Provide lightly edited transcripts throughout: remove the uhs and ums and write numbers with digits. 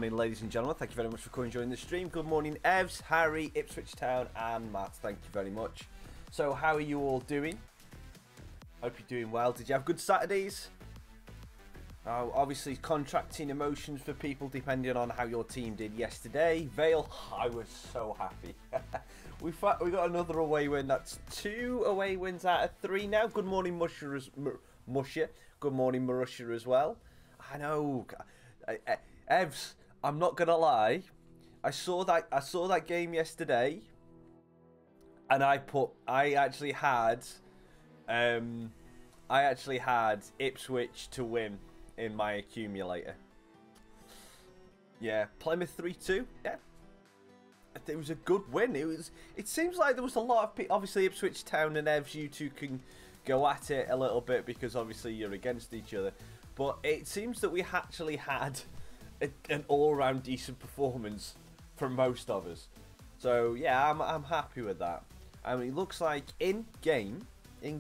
morning, ladies and gentlemen. Thank you very much for coming and joining the stream. Good morning, Evs, Harry, Ipswich Town, and Matt. Thank you very much. So, how are you all doing? Hope you're doing well. Did you have good Saturdays? Obviously, contracting emotions for people depending on how your team did yesterday. Vale, I was so happy. we got another away win. That's 2 away wins out of 3 now. Good morning, Musher. Good morning, Marusha as well. I know. Evs, I'm not gonna lie. I saw that game yesterday, and I actually had Ipswich to win in my accumulator. Yeah, Plymouth 3-2. Yeah, it was a good win. It seems like there was a lot of people. Obviously, Ipswich Town and Evs, you two can go at it a little bit because obviously you're against each other. But it seems that we actually had an all-around decent performance from most of us. So yeah, I'm happy with that. I mean, it looks like in game, we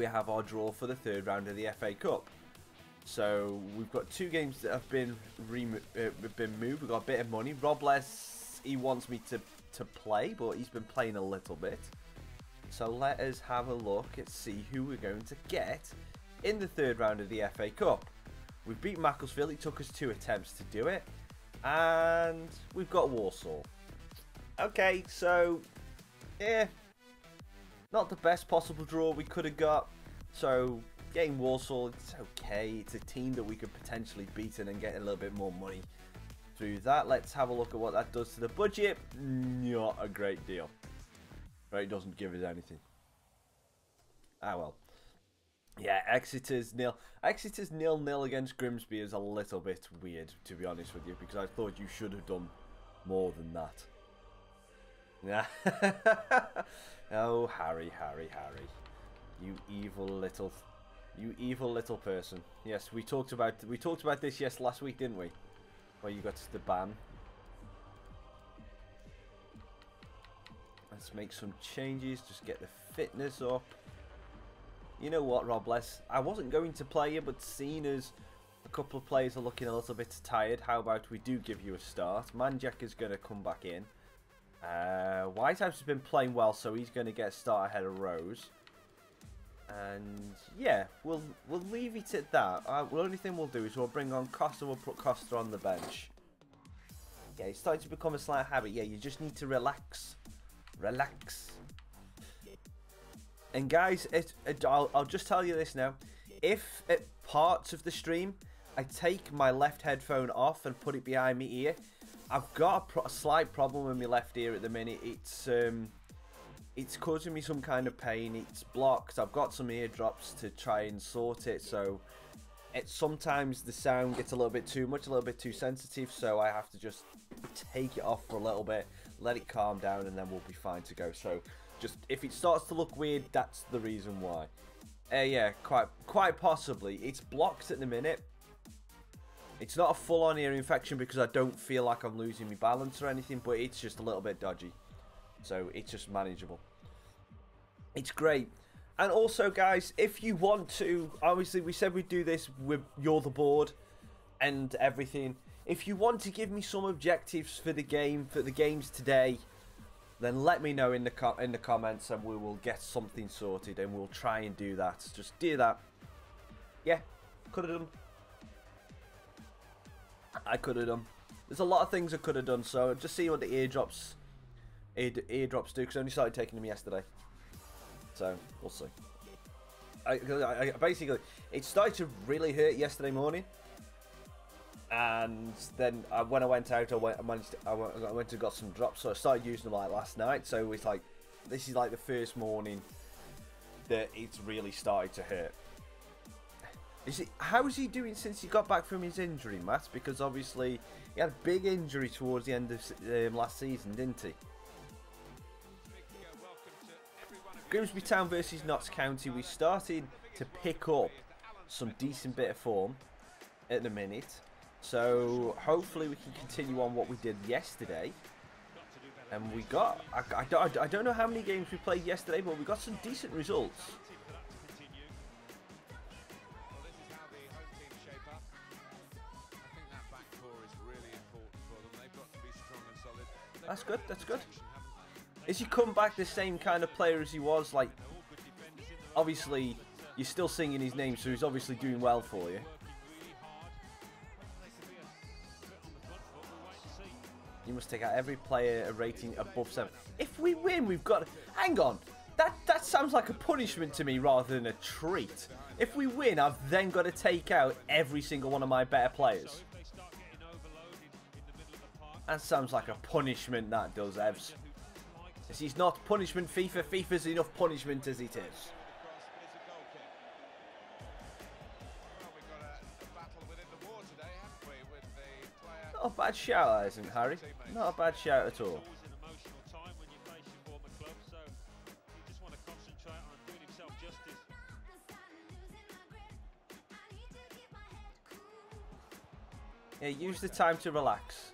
have our draw for the 3rd round of the FA Cup. So we've got 2 games that have been moved. We've got a bit of money. Robles, he wants me to play, but he's been playing a little bit. So let us have a look and see who we're going to get in the 3rd round of the FA Cup. We've beat Macclesfield. It took us 2 attempts to do it. And we've got Warsaw. Okay, so, yeah, not the best possible draw we could have got. So, getting Warsaw, it's okay. It's a team that we could potentially beat and get a little bit more money through that. Let's have a look at what that does to the budget. Not a great deal. Right, it doesn't give us anything. Ah, well. Yeah, Exeter's 0-0 against Grimsby is a little bit weird, to be honest with you, because I thought you should have done more than that. Yeah. Oh, Harry. You evil little person. Yes, we talked about this last week, didn't we? Where you got the ban. Let's make some changes, just get the fitness up. You know what, Robles? I wasn't going to play you, but seeing as a couple of players are looking a little bit tired, how about we do give you a start? Manjak is going to come back in. Whitehouse has been playing well, so he's going to get a start ahead of Rose. And yeah, we'll leave it at that. The only thing we'll do is we'll bring on Costa. We'll put Costa on the bench. Yeah, it's starting to become a slight habit. Yeah, you just need to relax. Relax. And guys, I'll just tell you this now. If at parts of the stream I take my left headphone off and put it behind my ear, I've got a slight problem with my left ear at the minute. It's causing me some kind of pain. It's blocked. I've got some eardrops to try and sort it. So sometimes the sound gets a little bit too much, a little bit too sensitive. So I have to just take it off for a little bit, let it calm down, and then we'll be fine to go. So just if it starts to look weird, that's the reason why. Yeah, quite possibly. It's blocked at the minute. It's not a full-on ear infection because I don't feel like I'm losing my balance or anything, but it's just a little bit dodgy. So it's just manageable. It's great. And also, guys, if you want to, obviously we said we'd do this with You're the Board and everything. If you want to give me some objectives for the games today, then let me know in the comments and we will get something sorted and we'll try and do that. Just do that. Yeah, could have done. I could have done. There's a lot of things I could have done, so just see what the eardrops do, because I only started taking them yesterday. So, we'll see. Basically, it started to really hurt yesterday morning. And then when I went out, I went and got some drops, so I started using them like last night. So it's like, this is like the first morning that it's really started to hurt. How is he doing since he got back from his injury, Matt? Because obviously he had a big injury towards the end of last season, didn't he? Grimsby Town versus Notts County. We started to pick up some decent bit of form at the minute. So hopefully we can continue on what we did yesterday. And we got, I don't know how many games we played yesterday, but we got some decent results. That's good. That's good. Is he come back the same kind of player as he was? Like, obviously, you're still singing his name, so he's obviously doing well for you. You must take out every player a rating above 7. If we win, we've got... Hang on. That sounds like a punishment to me rather than a treat. If we win, I've then got to take out every single one of my better players. That sounds like a punishment, that does, Evs. This is not punishment, FIFA. FIFA's enough punishment as it is. Not a bad shout, isn't it, Harry? Not a bad shout at all. Yeah, use the time to relax.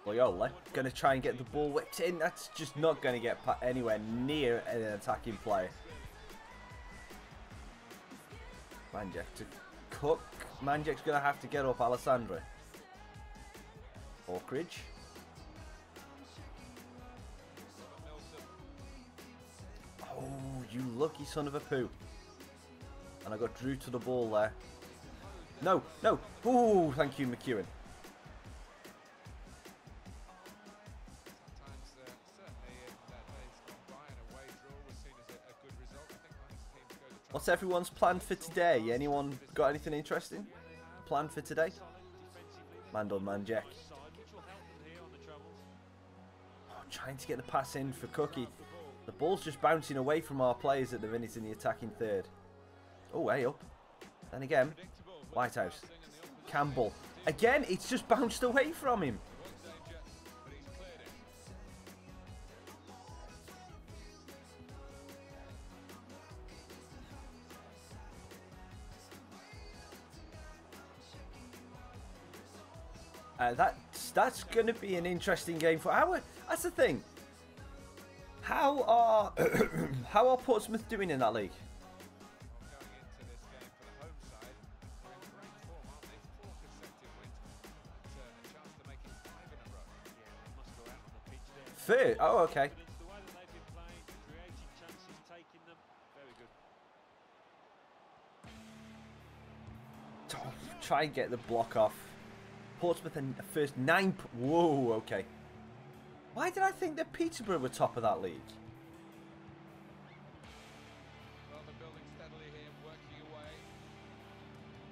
Loyola going to try and get the ball whipped in. That's just not going to get anywhere near an attacking player. Manjek to Cook. Manjek's going to have to get up Alessandra. Hawkridge. Oh, you lucky son of a poo. And I got Drew to the ball there. No, no. Ooh, thank you, McEwen. What's everyone's plan for today? Anyone got anything interesting planned for today? Mandel Manjek. Oh, trying to get the pass in for Cookie. The ball's just bouncing away from our players at the minute in the attacking third. Oh, way up. Then again, Whitehouse. Campbell. Again, it's just bounced away from him. That's going to be an interesting game for our. That's the thing. How are how are Portsmouth doing in that league? Third. Oh, okay. Oh, try and get the block off. Portsmouth in the first 9. Whoa, okay. Why did I think that Peterborough were top of that league?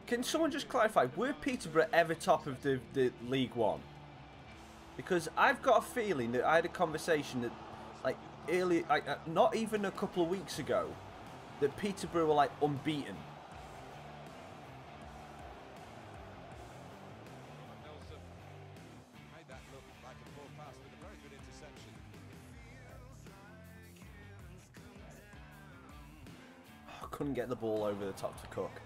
Can someone just clarify, were Peterborough ever top of the League One? Because I've got a feeling that I had a conversation that, like, early, not even a couple of weeks ago, that Peterborough were, like, unbeaten. Couldn't get the ball over the top to Cook.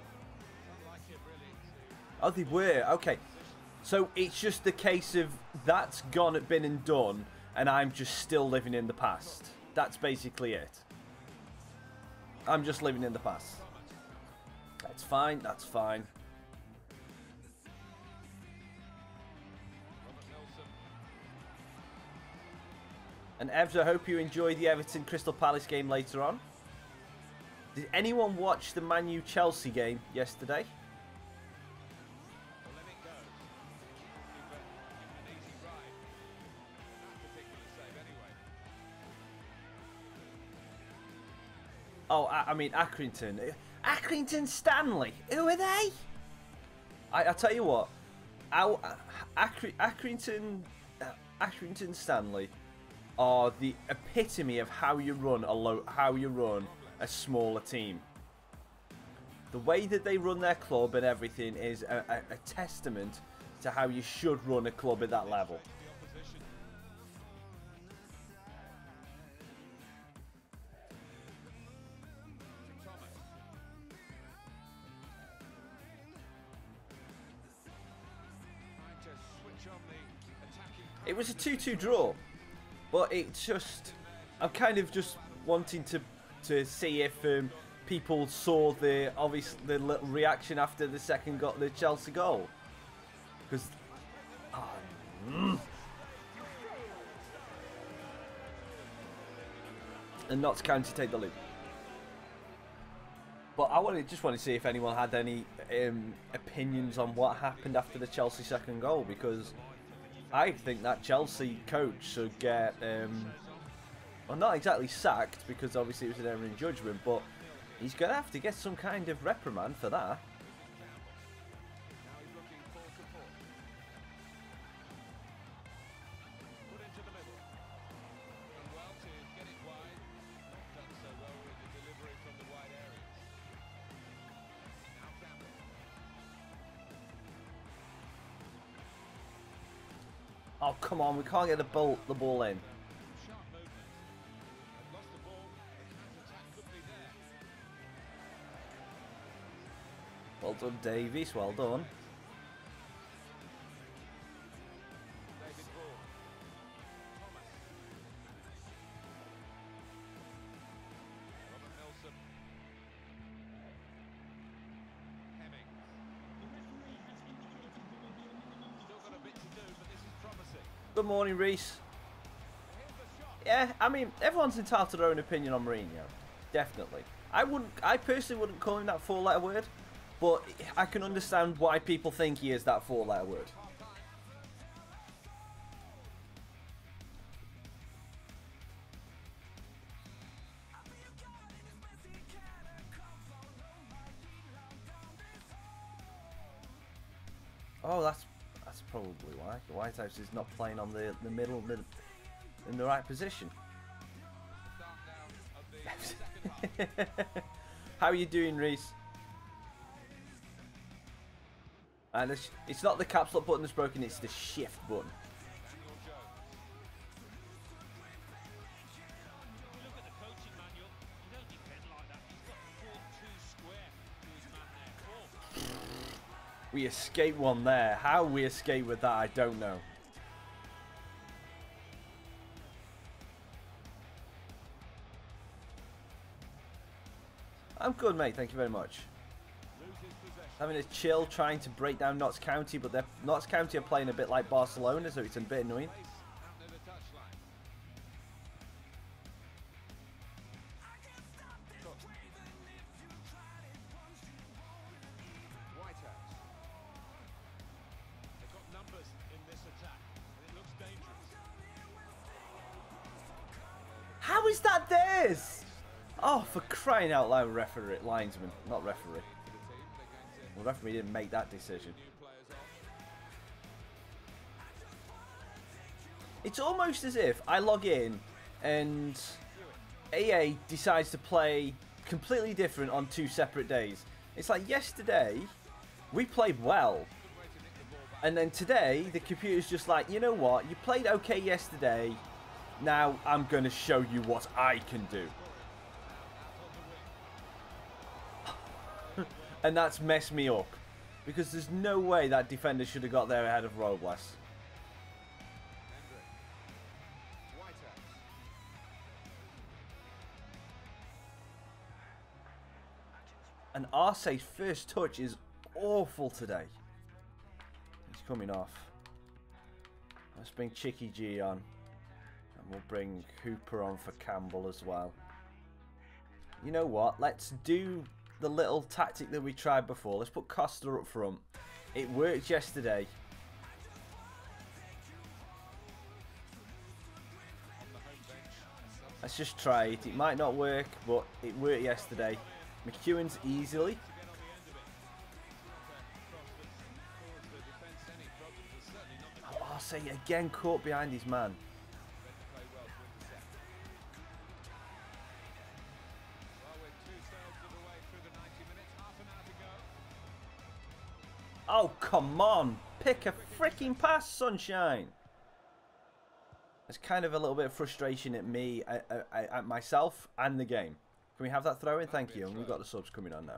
Oh, they were. Okay. So it's just the case of that's gone, been and done, and I'm just still living in the past. That's basically it. I'm just living in the past. That's fine. That's fine. And Evs, I hope you enjoy the Everton Crystal Palace game later on. Did anyone watch the Man U Chelsea game yesterday? Oh, I mean Accrington. Accrington Stanley. Who are they? I tell you what. Accrington Stanley are the epitome of how you run a smaller team. The way that they run their club and everything is a testament to how you should run a club at that level. It was a 2-2 draw, but it's just, I'm kind of just wanting to see if people saw the little reaction after the Chelsea goal, because And Notts County take the lead. But I just want to see if anyone had any opinions on what happened after the Chelsea second goal, because I think that Chelsea coach should get, well, not exactly sacked, because obviously it was an error in judgment, but he's going to have to get some kind of reprimand for that. Oh, come on, we can't get the ball in. Well done, Davies, well done. Good morning, Reese. Yeah, I mean, everyone's entitled to their own opinion on Mourinho. Definitely. I personally wouldn't call him that four-letter word, but I can understand why people think he is that four-letter word. Oh, that's probably why. The White House is not playing on the middle in the right position. How are you doing, Reese? And it's not the caps lock button that's broken, it's the shift button. We escaped one there. How we escaped with that, I don't know. I'm good, mate. Thank you very much. Having a chill, trying to break down Notts County, but Notts County are playing a bit like Barcelona, so it's a bit annoying. How is that theirs? Oh, for crying out loud, referee, linesman, not referee. Well, referee didn't make that decision. It's almost as if I log in and EA decides to play completely different on two separate days. It's like yesterday, we played well. And then today, the computer's just like, you know what, you played okay yesterday. Now I'm going to show you what I can do. And that's messed me up. Because there's no way that defender should have got there ahead of Robles. And Arce's first touch is awful today. He's coming off. Let's bring Chicky G on. And we'll bring Hooper on for Campbell as well. You know what? Let's do the little tactic that we tried before. Let's put Costa up front. It worked yesterday. Let's just try it. It might not work, but it worked yesterday. McEwen's easily. Oh, Arce again caught behind his man. Oh, come on. Pick a freaking pass, sunshine. There's kind of a little bit of frustration at me, at myself and the game. Can we have that throw in? Thank you. And we've got the subs coming on now.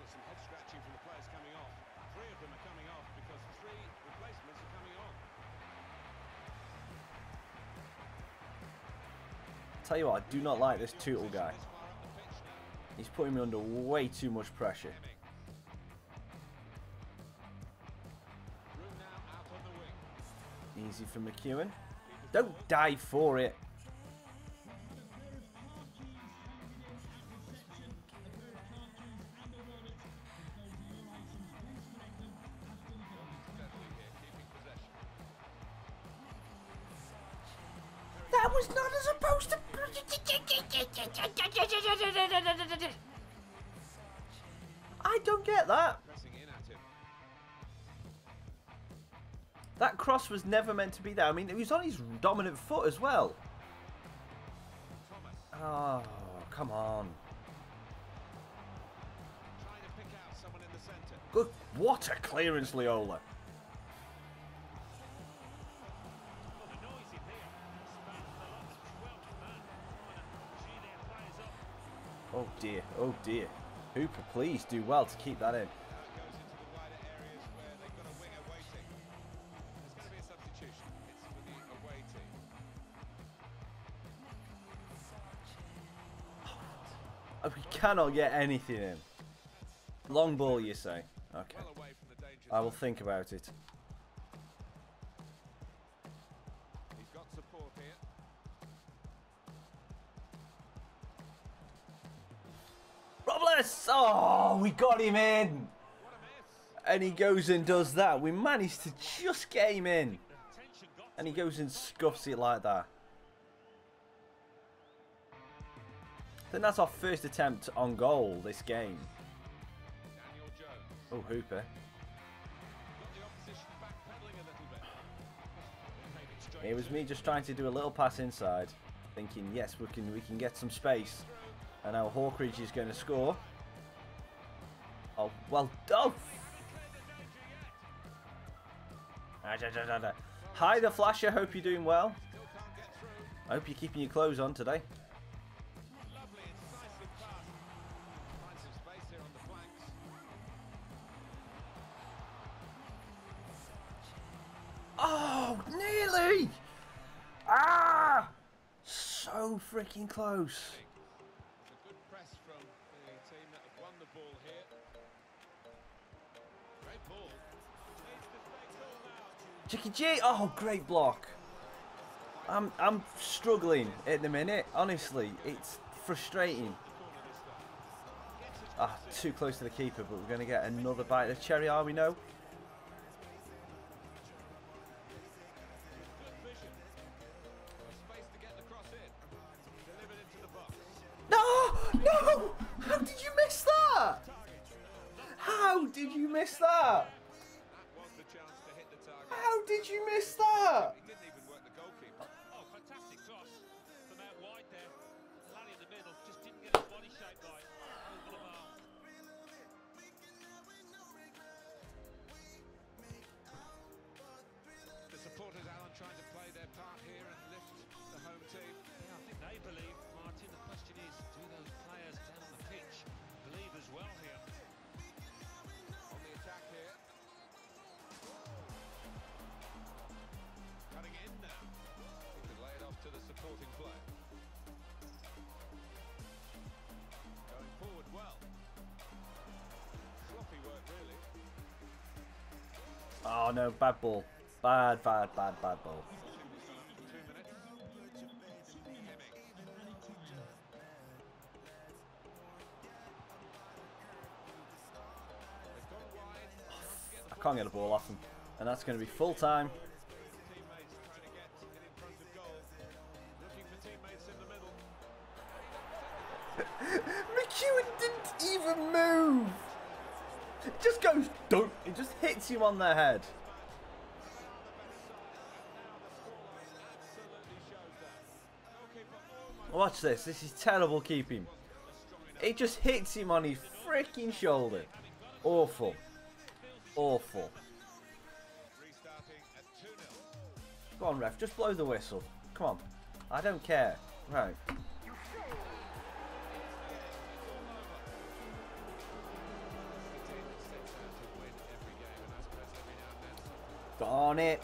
Some head scratching from the players coming off. 3 of them are coming off because 3 replacements are coming on. Tell you what, I do not like this Tootle guy. He's putting me under way too much pressure. Easy for McEwen. Don't die for it. That was not supposed to. I don't get that. That cross was never meant to be there. I mean, he was on his dominant foot as well. Oh, come on. Good. What a clearance, Leola. Oh dear, oh dear. Hooper, please do well to keep that in. Oh, we cannot get anything in. Long ball, you say? Okay. I will think about it. He's got support here. Robles! Oh, we got him in! And he goes and does that. We managed to just get him in. And he goes and scuffs it like that. I think that's our first attempt on goal this game. Oh, Hooper. It was me just trying to do a little pass inside, thinking, yes, we can get some space. And now Hawkridge is going to score. Oh, well done. Hi, the Flasher. Hope you're doing well. I hope you're keeping your clothes on today. Oh, nearly! Ah! So freaking close. A good press from the team that have won the ball here. Great ball. Chicky G! Oh, great block. I'm struggling at the minute. Honestly, it's frustrating. Ah, too close to the keeper, but we're going to get another bite of the cherry, are we? No. No! How did you miss that? How did you miss that? How did you miss that? He didn't even work the goalkeeper. Oh, fantastic cross from out wide there. Laddie in the middle just didn't get his body shape right. Over the bar. The supporters, Alan, trying to play their part here and lift the home team. Yeah, I think they believe, Martin. The question is, do those players down on the pitch believe as well here? On the attack here. Cutting in now. He could lay it off to the supporting play. Going forward well. Sloppy work, really. Oh no, bad ball. Bad ball. I can't get a ball off him, and that's going to be full time. McEwen didn't even move. It just goes dunk. It just hits him on the head. Watch this. This is terrible keeping. It just hits him on his freaking shoulder. Awful. Awful. Come on, ref. Just blow the whistle. Come on. I don't care. Right. Darn it.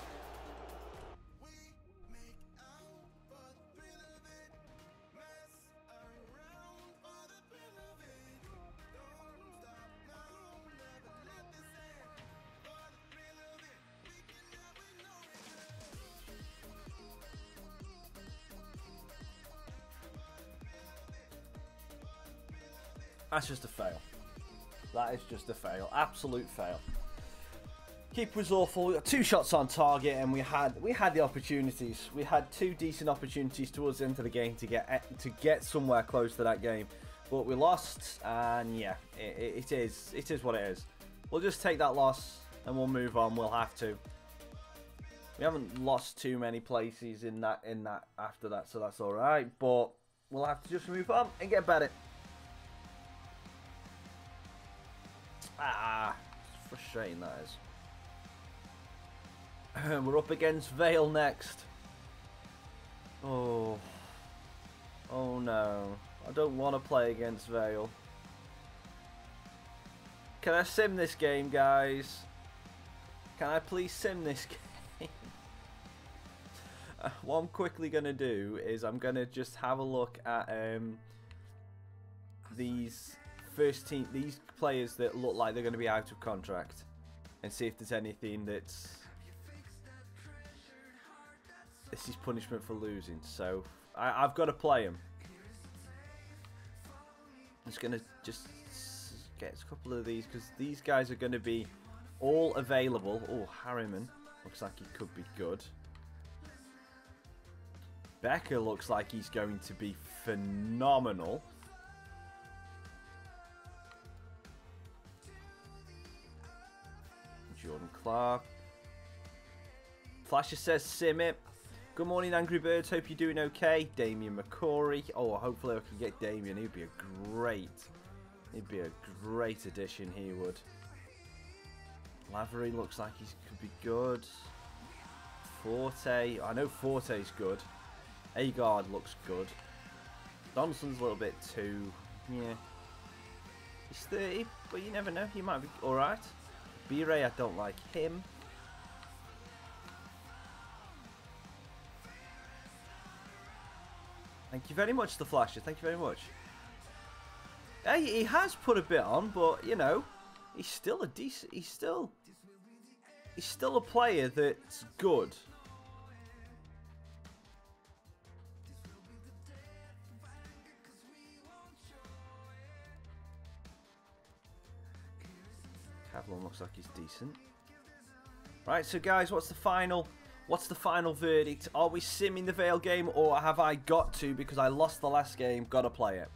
That's just a fail. That is just a fail. Absolute fail. Keeper was awful. We got 2 shots on target, and we had the opportunities. We had 2 decent opportunities towards the end of the game to get somewhere close to that game, but we lost. And yeah, it is what it is. We'll just take that loss and we'll move on. We'll have to. We haven't lost too many places in that after that, so that's all right. But we'll have to just move on and get better. It's frustrating, that is. We're up against Vale next. Oh no. I don't want to play against Vale. Can I sim this game, guys? Can I please sim this game? What I'm quickly going to do is I'm going to just have a look at these players that look like they're going to be out of contract, and see if there's anything that's... This is punishment for losing, so I've got to play him. I'm just going to get a couple of these, because these guys are going to be all available. Oh, Harriman looks like he could be good. Becker looks like he's going to be phenomenal. Jordan Clark. Flasher says sim it. Good morning, Angry Birds. Hope you're doing okay. Damien McCory. Oh, hopefully I can get Damien. He'd be a great addition, he would. Lavery looks like he could be good. Forte. I know Forte's good. Agard looks good. Donaldson's a little bit too... Yeah. He's 30, but you never know. He might be alright. B-Ray, I don't like him. Thank you very much, The Flasher. Thank you very much. Hey, he has put a bit on, but, you know, he's still a decent... He's still a player that's good. Cavallon looks like he's decent. Right, so guys, what's the final verdict? Are we simming the Vale game, or have I got to, because I lost the last game, got to play it?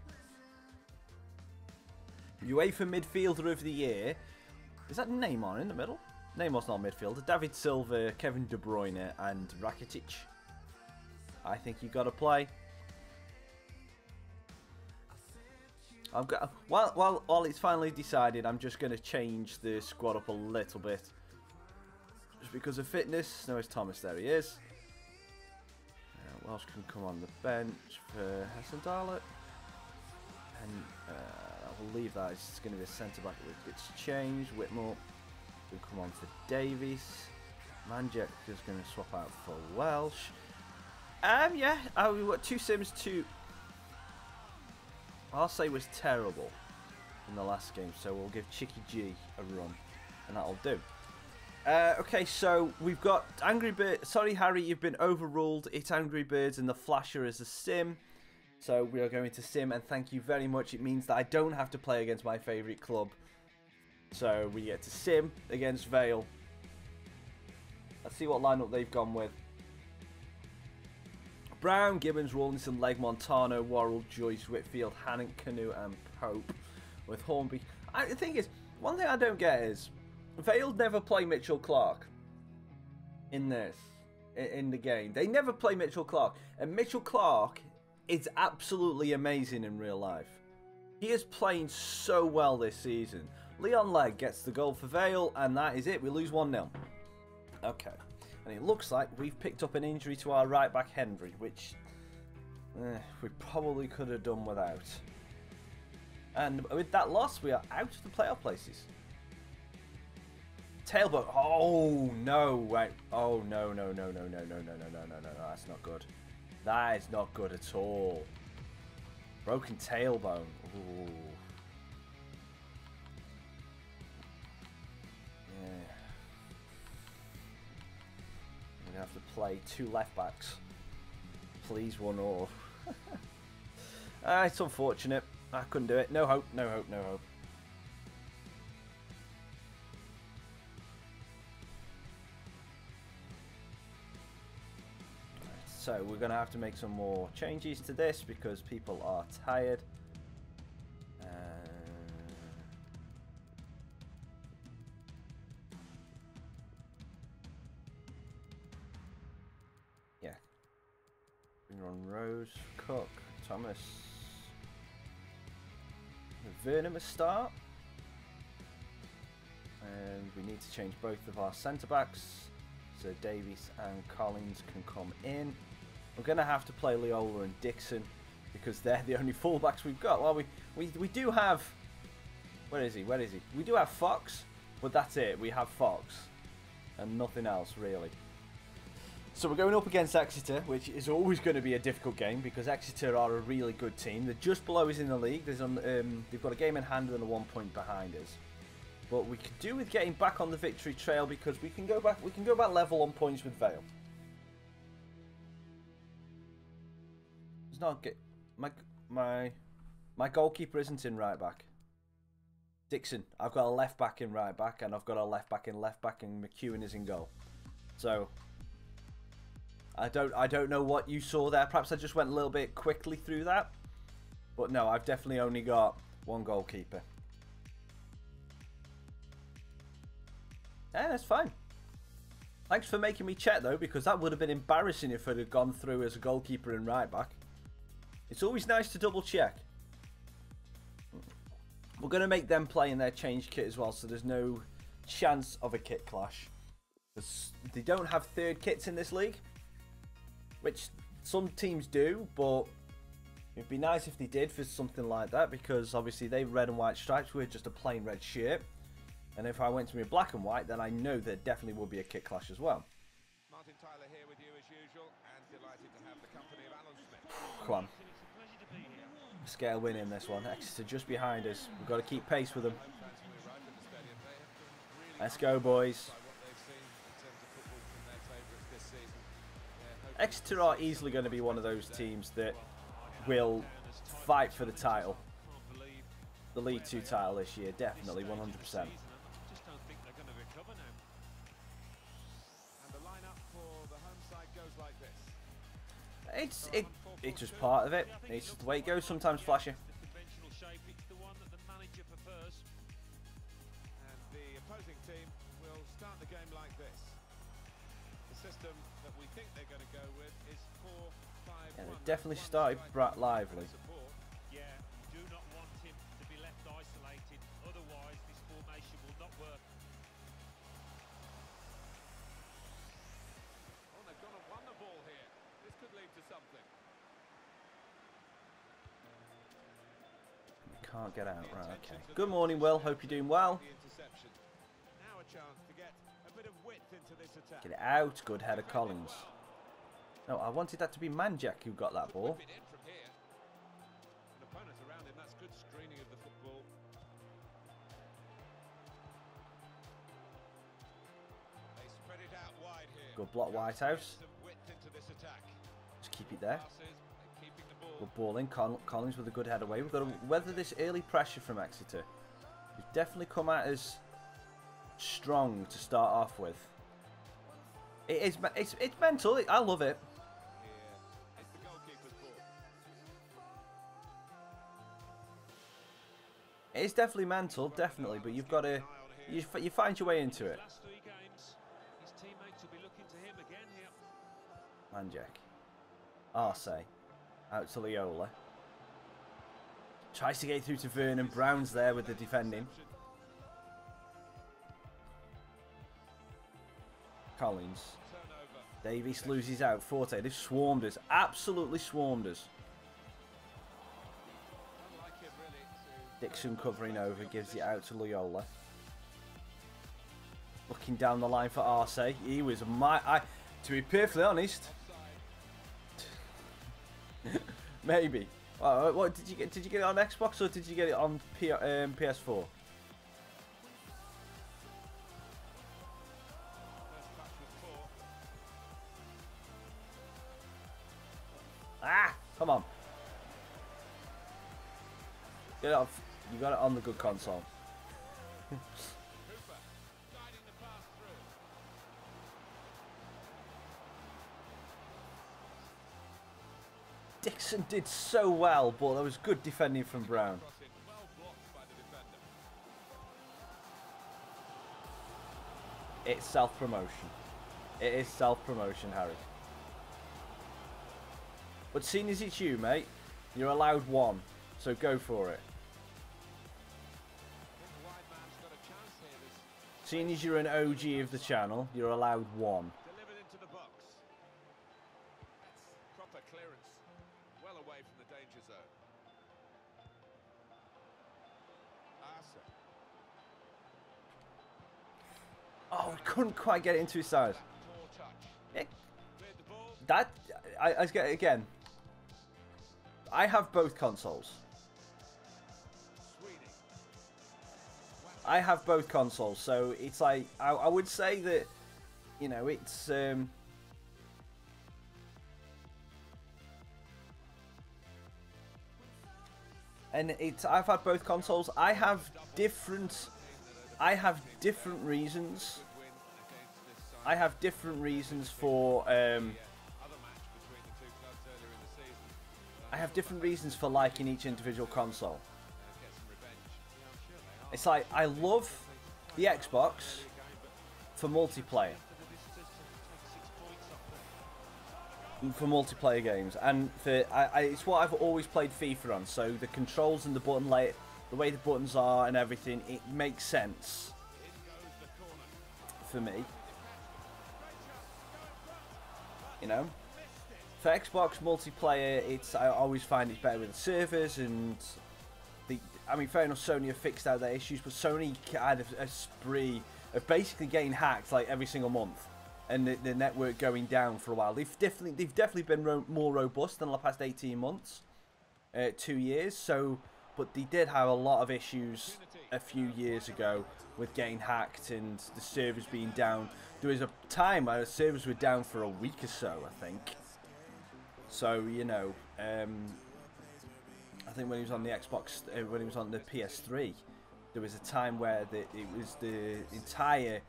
UEFA Midfielder of the Year. Is that Neymar in the middle? Neymar's not midfielder. David Silva, Kevin De Bruyne, and Rakitic. I think you got to play. I've got while it's finally decided, I'm just going to change the squad up a little bit. Just because of fitness. No, it's Thomas. There he is. Who else can come on the bench for Hassan Darlot? And we'll leave that. It's going to be a centre back that gets changed. Whitmore will come on for Davies. Manjek is going to swap out for Welsh. Yeah, we've got 2 sims. I'll say was terrible in the last game, so we'll give Chicky G a run, and that'll do. Okay, so we've got Angry Bird. Sorry, Harry, you've been overruled. It's Angry Birds and the Flasher as a sim. So we are going to sim, and thank you very much. It means that I don't have to play against my favourite club. So we get to sim against Vale. Let's see what lineup they've gone with. Brown, Gibbons, Rawlinson, Legg, Montano, Worrell, Joyce, Whitfield, Hannon, Canoe, and Pope with Hornby. The thing is, one thing I don't get is Vale never play Mitchell Clark in the game. They never play Mitchell Clark, and Mitchell Clark is absolutely amazing in real life. He is playing so well this season. Leon Legg gets the goal for Vale, and that is it. We lose 1-0. Okay. And it looks like we've picked up an injury to our right back Henry, which we probably could have done without. And with that loss, we are out of the playoff places. Tailbone. Oh no! Wait. Oh no! No! No! No! No! No! No! No! No! No! No! That's not good. That is not good at all. Broken tailbone. Ooh. Have to play 2 left backs. Please, 1 or. It's unfortunate. I couldn't do it. No hope, no hope, no hope. So we're going to have to make some more changes to this because people are tired. Yeah. We're on Rose, Cook, Thomas. Vernon must start. And we need to change both of our centre-backs. So Davies and Collins can come in. We're going to have to play Loyola and Dixon because they're the only fullbacks we've got. Well, we do have... Where is he? Where is he? We do have Fox, but that's it. We have Fox and nothing else, really. So we're going up against Exeter, which is always going to be a difficult game because Exeter are a really good team. They're just below us in the league. They've got a game in hand and 1 point behind us. But we could do with getting back on the victory trail because we can go back. We can go back level on points with Vale. It's not good. My goalkeeper isn't in right back. Dixon. I've got a left back in right back, and I've got a left back, and McEwen is in goal. So I don't know what you saw there. Perhaps I just went a little bit quickly through that. But no, I've definitely only got one goalkeeper. Yeah, that's fine. Thanks for making me check though, because that would have been embarrassing if I'd have gone through as a goalkeeper and right back. It's always nice to double check. We're going to make them play in their change kit as well, so there's no chance of a kit clash. They don't have third kits in this league, which some teams do, but it'd be nice if they did for something like that, because obviously they're red and white stripes, we're just a plain red shirt. And if I went to me black and white, then I know there definitely will be a kit clash as well. Martin Tyler here with you as usual, and delighted to have the company of Alan Smith. Come on. Let's get a win in this one. Exeter just behind us. We've got to keep pace with them. Let's go, boys. Exeter are easily going to be one of those teams that will fight for the title. The League 2 title this year, definitely, 100%. It's just part of it. It's just the way it goes. Sometimes flashy. And the opposing team will start the game like this. The system that we think they're going to go with is 4-5-1. Yeah, they definitely started lively. Yeah, you do not want him to be left isolated. Otherwise, this formation will not work. Oh, they've gone and won the ball here. This could lead to something. Can't get out. Right, okay. Good morning, Will. Hope you're doing well. Now a chance to get a bit of width into this attack. Get it out. Good header, Collins. No, I wanted that to be Manjak who got that ball. Good block, Whitehouse. Just keep it there. Good ball in. Collins with a good head away. We've got to weather this early pressure from Exeter. We've definitely come out as strong to start off with. It's mental. I love it. It is definitely mental, definitely, but you've got to you find your way into it. Manjak. Arce. Out to Loyola. Tries to get through to Vernon. Brown's there with the defending. Collins. Davies loses out. Forte. They've swarmed us. Absolutely swarmed us. Dixon covering over. Gives it out to Loyola. Looking down the line for Arce. He was to be perfectly honest. Maybe. What did you get? Did you get it on Xbox or did you get it on PS4? Ah, come on. Get it off. You got it on the good console. Dixon did so well, but there was good defending from Brown. It's self-promotion. It is self-promotion, Harry. But seeing as it's you, mate, you're allowed one, so go for it. Seeing as you're an OG of the channel, you're allowed one. Delivered into the box. Proper clearance. Well away from the danger zone. Arce. Oh, we couldn't quite get it into his side. Poor touch. It, Cleared the ball. that, I get again. I have both consoles. Sweeney. I have both consoles, so it's like I would say that, you know, it's and it's I've had both consoles. I have different reasons. I have different reasons for I have different reasons for liking each individual console. It's like, I love the Xbox for multiplayer. For multiplayer games. And for it's what I've always played FIFA on. So the controls and the button layout, the way the buttons are and everything, it makes sense for me. You know? For Xbox multiplayer, I always find it's better with the servers and I mean, fair enough, Sony have fixed out their issues, but Sony had a spree of basically getting hacked like every single month, and the network going down for a while. They've definitely been more robust than the past 18 months, 2 years. So, but they did have a lot of issues a few years ago with getting hacked and the servers being down. There was a time where the servers were down for a week or so, I think. So, you know, I think when he was on the Xbox, when he was on the PS3, there was a time where the entire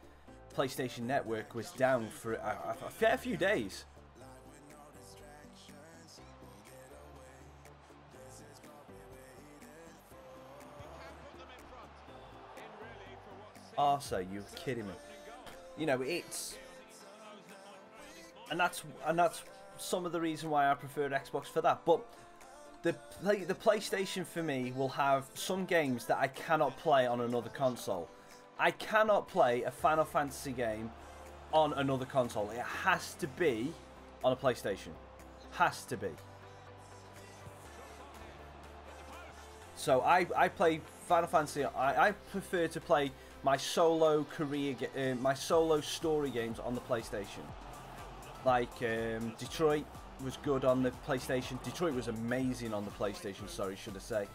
PlayStation network was down for a fair few days. Arce, you're kidding me. You know, it's and that's some of the reason why I preferred Xbox for that. But the PlayStation for me will have some games that I cannot play on another console. I cannot play a Final Fantasy game on another console. It has to be on a PlayStation. Has to be. So I play Final Fantasy. I prefer to play my solo my solo story games on the PlayStation. Like Detroit was good on the PlayStation. Detroit was amazing on the PlayStation, sorry, should I say.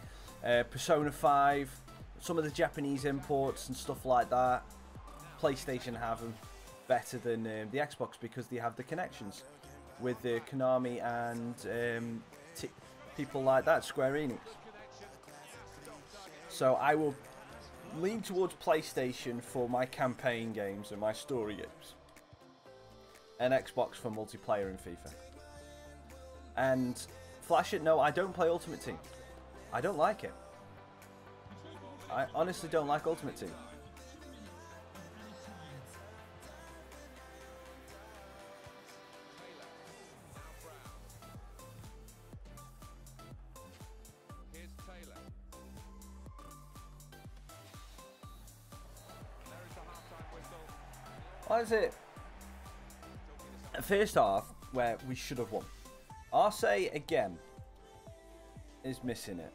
Persona 5, some of the Japanese imports and stuff like that. PlayStation have them better than the Xbox because they have the connections with Konami and people like that, Square Enix. So I will lean towards PlayStation for my campaign games and my story games, and Xbox for multiplayer and FIFA. And Flash it, no, I don't play Ultimate Team. I don't like it. I honestly don't like Ultimate Team. What is it? First half, where we should have won. Arce again is missing it.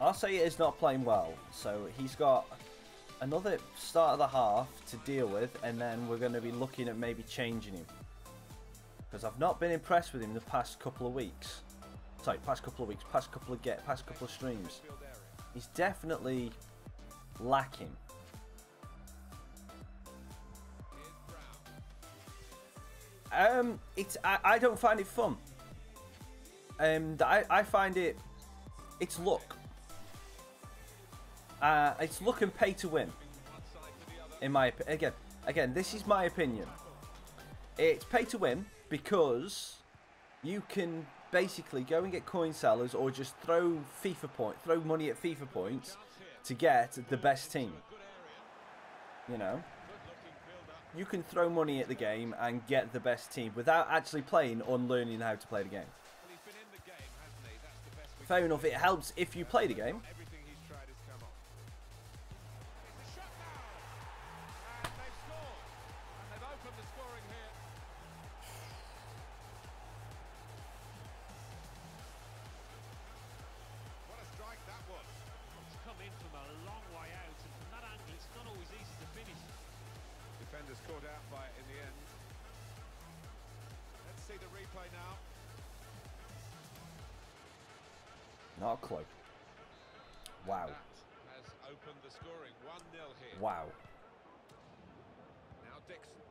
Arce is not playing well, so he's got another start of the half to deal with, and then we're going to be looking at maybe changing him. Because I've not been impressed with him the past couple of weeks. Sorry, past couple of streams. He's definitely lacking. I don't find it fun. I find it's luck. It's luck and pay to win. In my again, this is my opinion. It's pay to win because you can basically go and get coin sellers or just throw money at FIFA points to get the best team. You know, you can throw money at the game and get the best team without actually playing or learning how to play the game. Fair enough, it helps if you play the game. Defenders caught out by it in the end. Let's see the replay now. Not a clue. Wow. That has opened the scoring. 1-0 here. Wow. Now Dixon.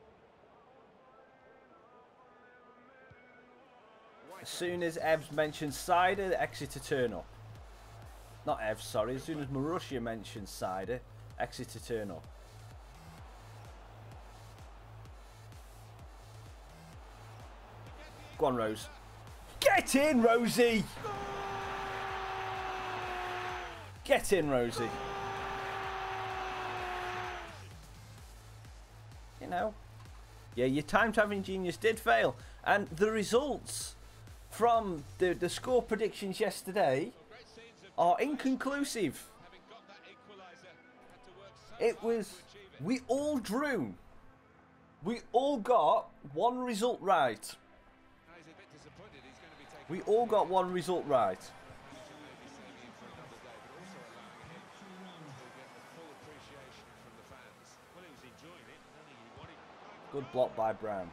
As soon as Evs mentions cider, Exeter turn up. Not Evs, sorry. As soon as Marussia mentions cider, Exeter turn up. Go on, Rose. Get in, Rosie! Get in, Rosie. You know. Yeah, your time-traveling genius did fail. And the results from the score predictions yesterday are inconclusive. It was... We all drew. We all got one result right. We all got one result right. Good block by Brown.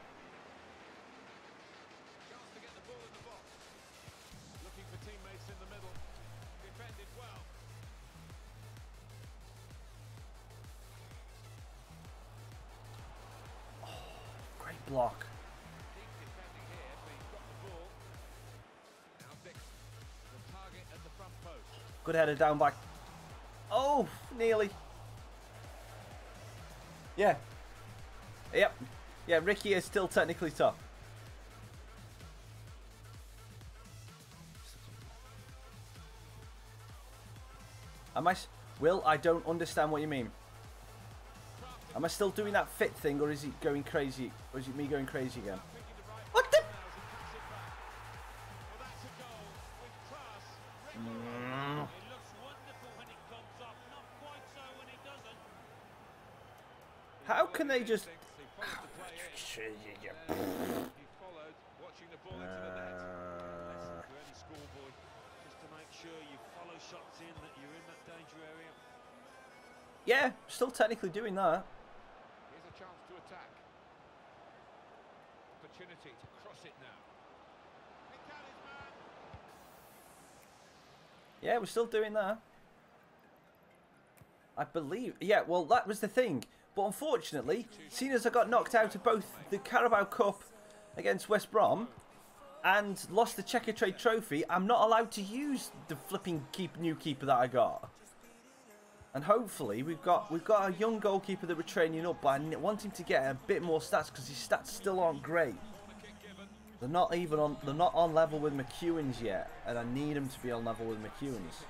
Looking for teammates in the middle. Defended well. Oh, great block. Deep defending here, but he's got the ball. Now Dixon, the target at the front post. Good header down back. Oh, nearly. Yeah. Yep. Yeah, Ricky is still technically top. Will, I don't understand what you mean. Am I still doing that fit thing, or is it going crazy? Or is it me going crazy again? What the? How can they just... He followed, watching the ball into the net. Lesson to any schoolboy, just to make sure you follow shots in, that you're in that danger area. Yeah, still technically doing that. Here's a chance to attack. Opportunity to cross it now. Yeah, we're still doing that. I believe... Yeah, well, that was the thing. But unfortunately, seeing as I got knocked out of both the Carabao Cup against West Brom and lost the Checker Trade Trophy, I'm not allowed to use the flipping new keeper that I got. And hopefully we've got a young goalkeeper that we're training up, but I want him to get a bit more stats because his stats still aren't great. They're not on level with McEwen's yet, and I need him to be on level with McEwen's.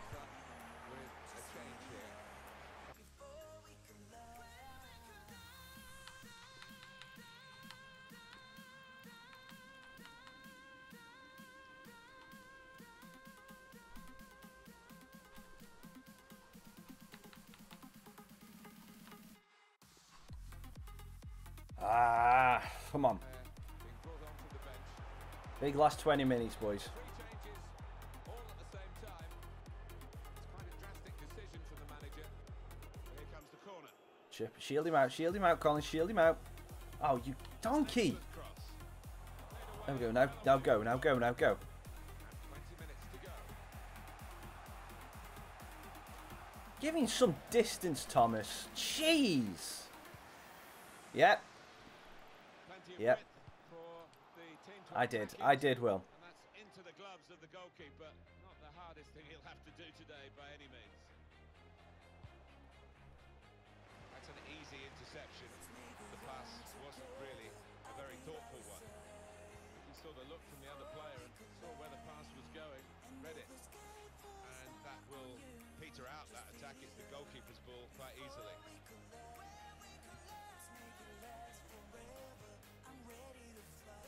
Come on. Big last 20 minutes, boys. Chip, shield him out, Colin, shield him out. Oh, you donkey! There we go, now go. Give him some distance, Thomas. Jeez! Yep. I did, Will. but not the hardest thing he'll have to do today by any means. That's an easy interception. The pass wasn't really a very thoughtful one. He saw the look from the other player and saw where the pass was going, read it. And that will peter out that attack. It's the goalkeeper's ball quite easily.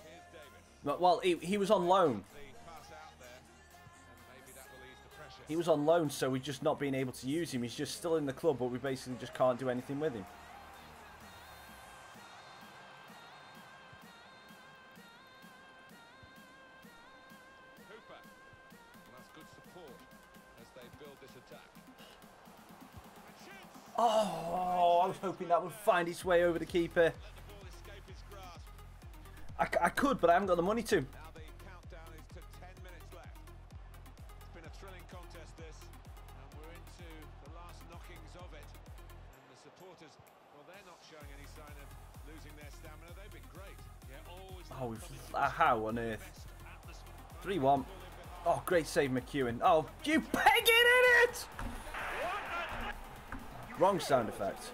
Here's Davis. Well, he was on loan. The pass out there, and maybe that will ease the pressure. He was on loan, so we've just not been able to use him. He's just still in the club, but we basically just can't do anything with him. Hooper. And that's good support as they build this attack. Oh, I was hoping that would find its way over the keeper. Let the ball escape his grasp. I could, but I haven't got the money to. Now the countdown is to 10 minutes left. It's been a thrilling contest, this, and we're into the last knockings of it. And the supporters, well, they're not showing any sign of losing their stamina. They've been great. Yeah, always. Oh, how on earth? 3-1. Oh, great save, McEwen. Oh, you pegging in it! Wrong sound effect.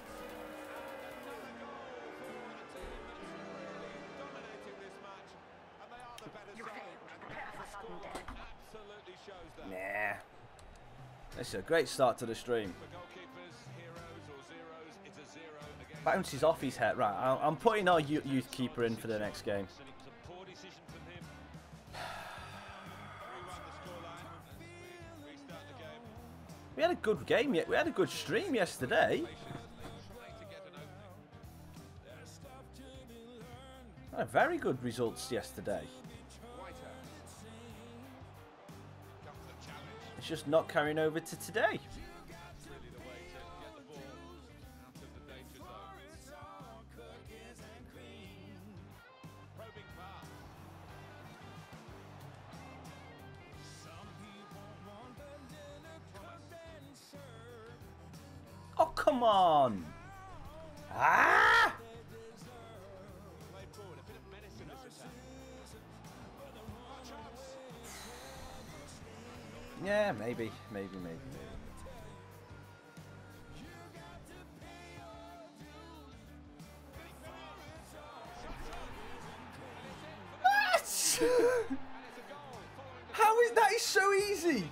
Nah. This is a great start to the stream. Bounces off his head. Right, I'm putting our youth keeper in for the next game. We had a good game. We had a good stream yesterday. Had very good results yesterday. It's just not carrying over to today. Oh, come on! Ah! Yeah, maybe. How is that? Is so easy.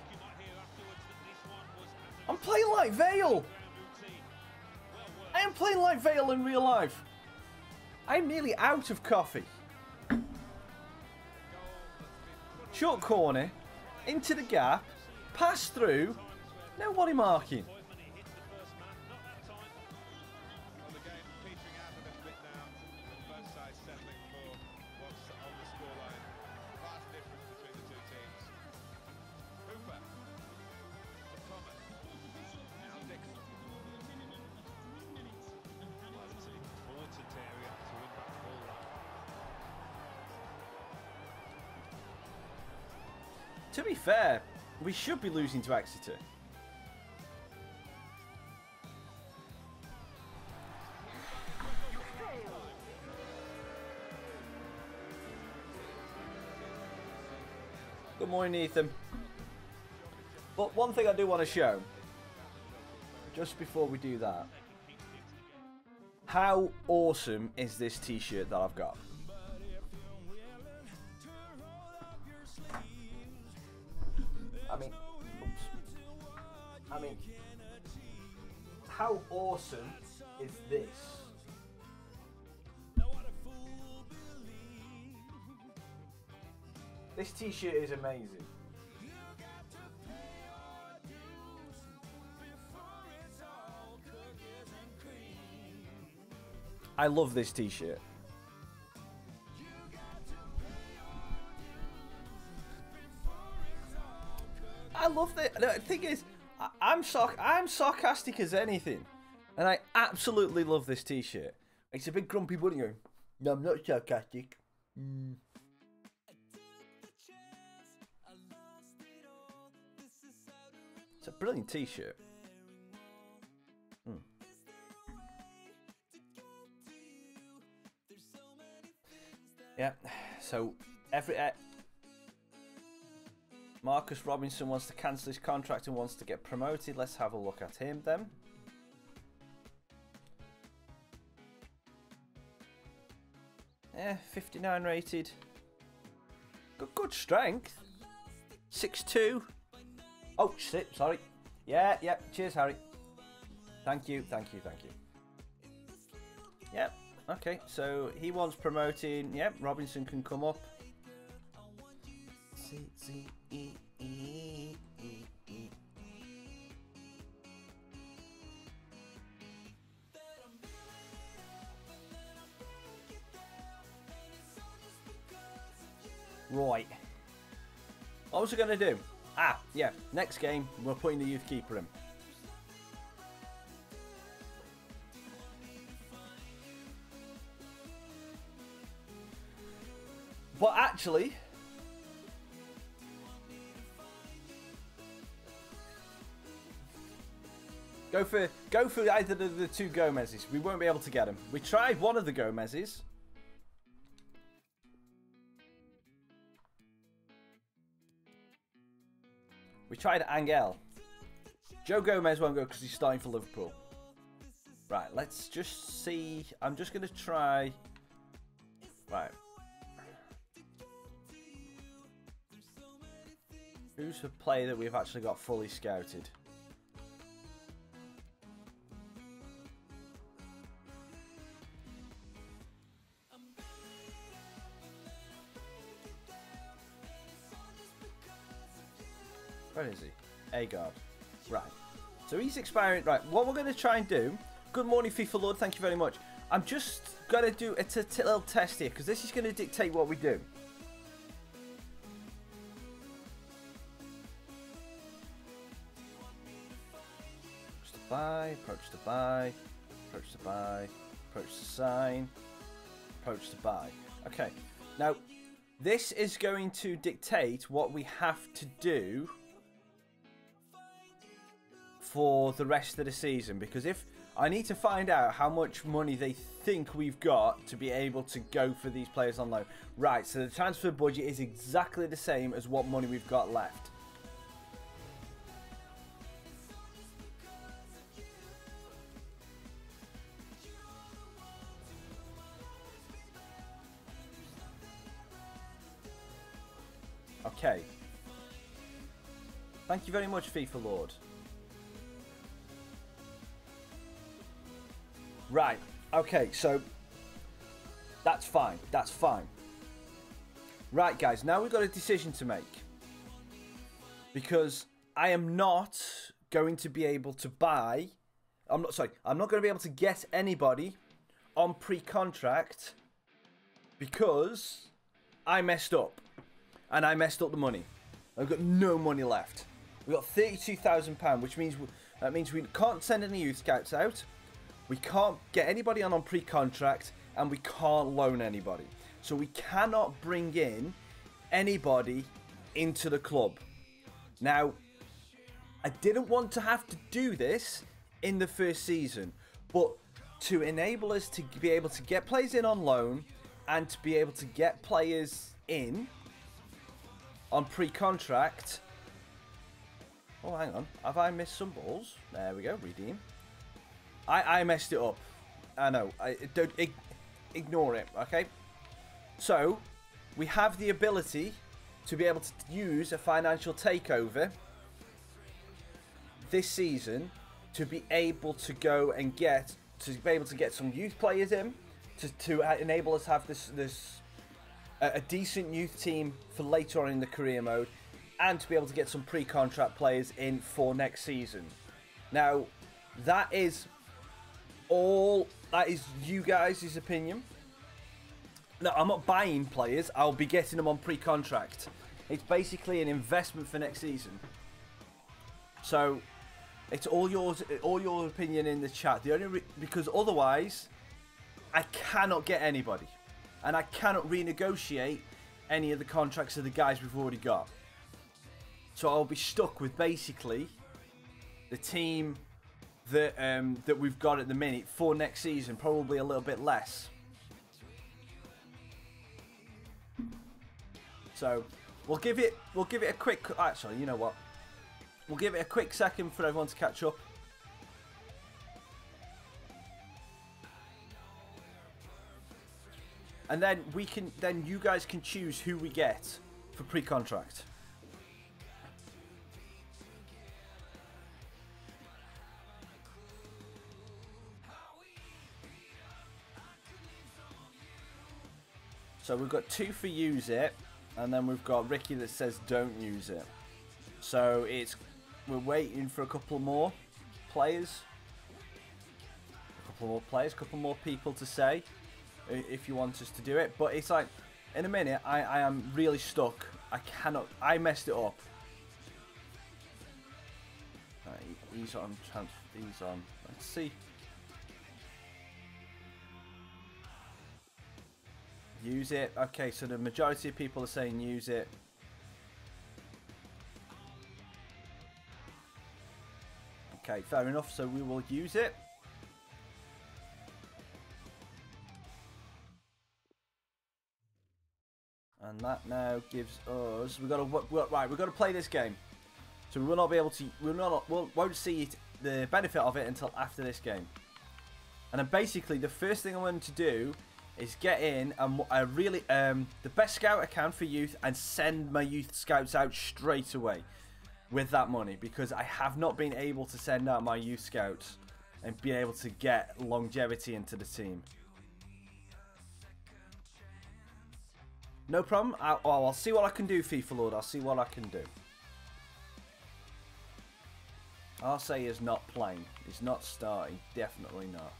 I'm playing like Vale. I am playing like Vale in real life. I'm nearly out of coffee. Short corner, into the gap, pass through, nobody marking. To be fair, we should be losing to Exeter. Good morning, Ethan. But one thing I do want to show, just before we do that, how awesome is this t-shirt that I've got? I mean, how awesome is this? This t-shirt is amazing. I love this t-shirt. I love it. The thing is, I'm sarcastic as anything, and I absolutely love this t-shirt. It's a big grumpy bunny going, no, I'm not sarcastic. It's a brilliant t-shirt. Yeah, so Marcus Robinson wants to cancel his contract and wants to get promoted. Let's have a look at him then. Yeah, 59 rated. Good strength. 6'2". Oh, shit, sorry. Yeah, cheers, Harry. Thank you. Yep, okay, so he wants promoting. Yep, Robinson can come up. Right. What was I going to do? Ah, yeah. Next game, we're putting the youth keeper in. But actually, go for either of the two Gomez's. We won't be able to get them. We tried one of the Gomez's. We tried Angel. Joe Gomez won't go because he's starting for Liverpool. Right, let's just see. I'm just going to try. Right. Who's a player that we've actually got fully scouted? Where is he? Agard. Right. So he's expiring. Right. What we're going to try and do. Good morning, FIFA Lord. Thank you very much. I'm just going to do a little test here because this is going to dictate what we do. Buy, approach to buy, approach to buy, approach to sign, approach to buy. Okay, now this is going to dictate what we have to do for the rest of the season, because if I need to find out how much money they think we've got to be able to go for these players on loan. Right, so the transfer budget is exactly the same as what money we've got left. Okay. Thank you very much, FIFA Lord. Right. Okay, so that's fine. That's fine. Right, guys. Now we've got a decision to make. Because I am not going to be able to buy... I'm not going to be able to get anybody on pre-contract because I messed up. And I messed up the money. I've got no money left. We've got £32,000, which means that means we can't send any youth scouts out. We can't get anybody on pre-contract, and we can't loan anybody. So we cannot bring in anybody into the club. Now, I didn't want to have to do this in the first season, but to enable us to be able to get players in on loan and to be able to get players in on pre-contract. Oh, hang on. Have I missed some balls? There we go. Redeem. I messed it up. I know. Don't ignore it, okay? So, we have the ability to be able to use a financial takeover this season to be able to go and get some youth players in to enable us to have a decent youth team for later on in the career mode, and to be able to get some pre-contract players in for next season. Now, that is you guys' opinion. No, I'm not buying players. I'll be getting them on pre-contract. It's basically an investment for next season. So, it's all yours, all your opinion in the chat. Because otherwise, I cannot get anybody. And I cannot renegotiate any of the contracts of the guys we've already got. So I'll be stuck with basically the team that we've got at the minute for next season, probably a little bit less. So We'll give it a quick. Actually, you know what? We'll give it a quick second for everyone to catch up. And then you guys can choose who we get for pre-contract. So we've got 2 for use it, and then we've got Ricky that says don't use it. So we're waiting for a couple more players. A couple more people to say if you want us to do it. But it's like, in a minute, I am really stuck. I messed it up. He's on. Let's see. Use it. Okay, so the majority of people are saying use it. Okay, fair enough. So we will use it. And that now gives us. We've got to play this game. So we will not be able to. Won't see the benefit of it until after this game. And then basically, the first thing I want to do is get in and the best scout I can for youth and send my youth scouts out straight away with that money, because I have not been able to send out my youth scouts and be able to get longevity into the team. No problem. I'll see what I can do, FIFA Lord. I'll see what I can do. I'll say he's not playing. He's not starting. Definitely not.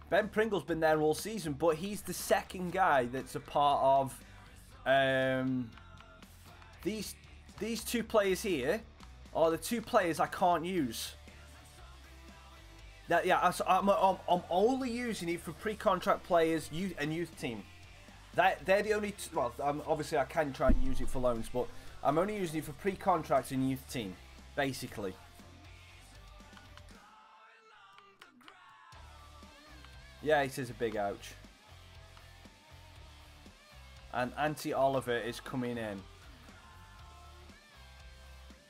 Ben Pringle's been there all season, but he's the second guy that's a part of these 2 players here are the 2 players I can't use. I'm only using it for pre-contract players, youth and youth team. They're the only. Well, obviously I can try and use it for loans, but I'm only using it for pre-contract and youth team, basically. Yeah, it is a big ouch. And Auntie Oliver is coming in.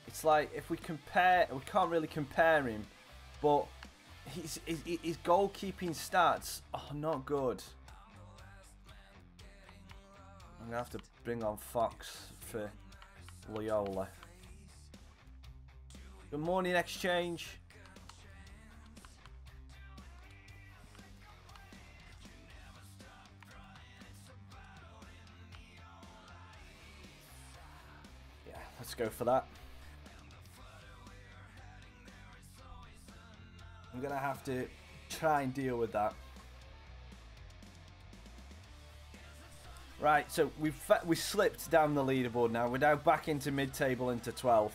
It's like, if we compare, we can't really compare him, but his goalkeeping stats are not good. I'm gonna have to bring on Fox for Loyola. Good morning, Exchange. Let's go for that. I'm gonna have to try and deal with that. Right, so we slipped down the leaderboard now. We're now back into mid-table, into 12th.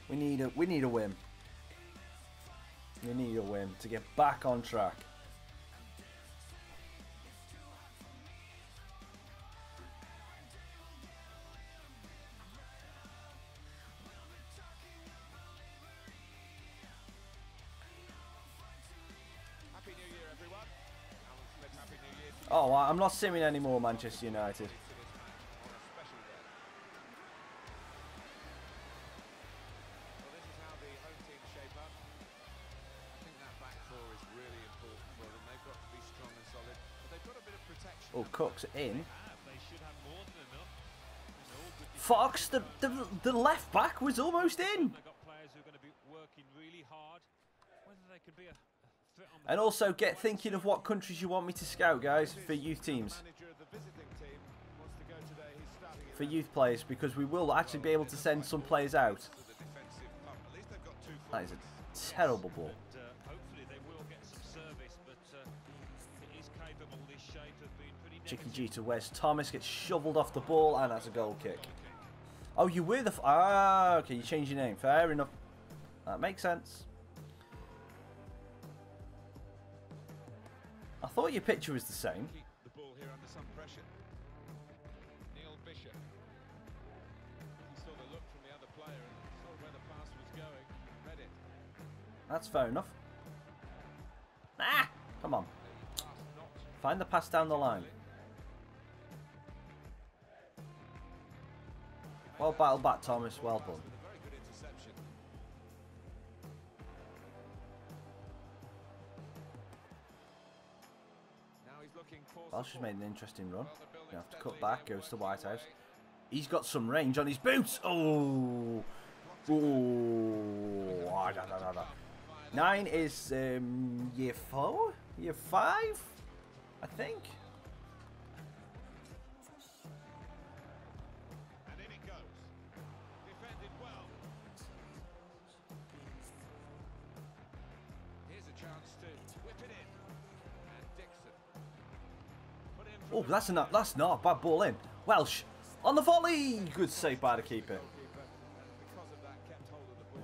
We need a win. We need a win to get back on track. Oh, I'm not simming anymore, Manchester United. Oh, Cook's in. Fox, the left back was almost in. And also get thinking of what countries you want me to scout, guys, for youth teams. For youth players, because we will actually be able to send some players out. That is a terrible ball. Chicken G to Wes Thomas gets shoveled off the ball, and that's a goal kick. Oh, you were the... okay, you changed your name. Fair enough. That makes sense. I thought your picture was the same. The ball here under some pressure. Neil Bishop. He saw the look from the other That's fair enough. Ah! Come on. Find the pass down the line. Well battled back, Thomas. Well done. Welsh has made an interesting run. You have to cut back. Goes to Whitehouse. He's got some range on his boots. Oh. Oh. Ah, da, da, da, da. 9 is year 4? Year 5? I think. And in it goes. Defended well. Here's a chance to whip it in. And Dixon. Put in Oh, that's not a bad ball in. Welsh on the volley. Good save by the keeper.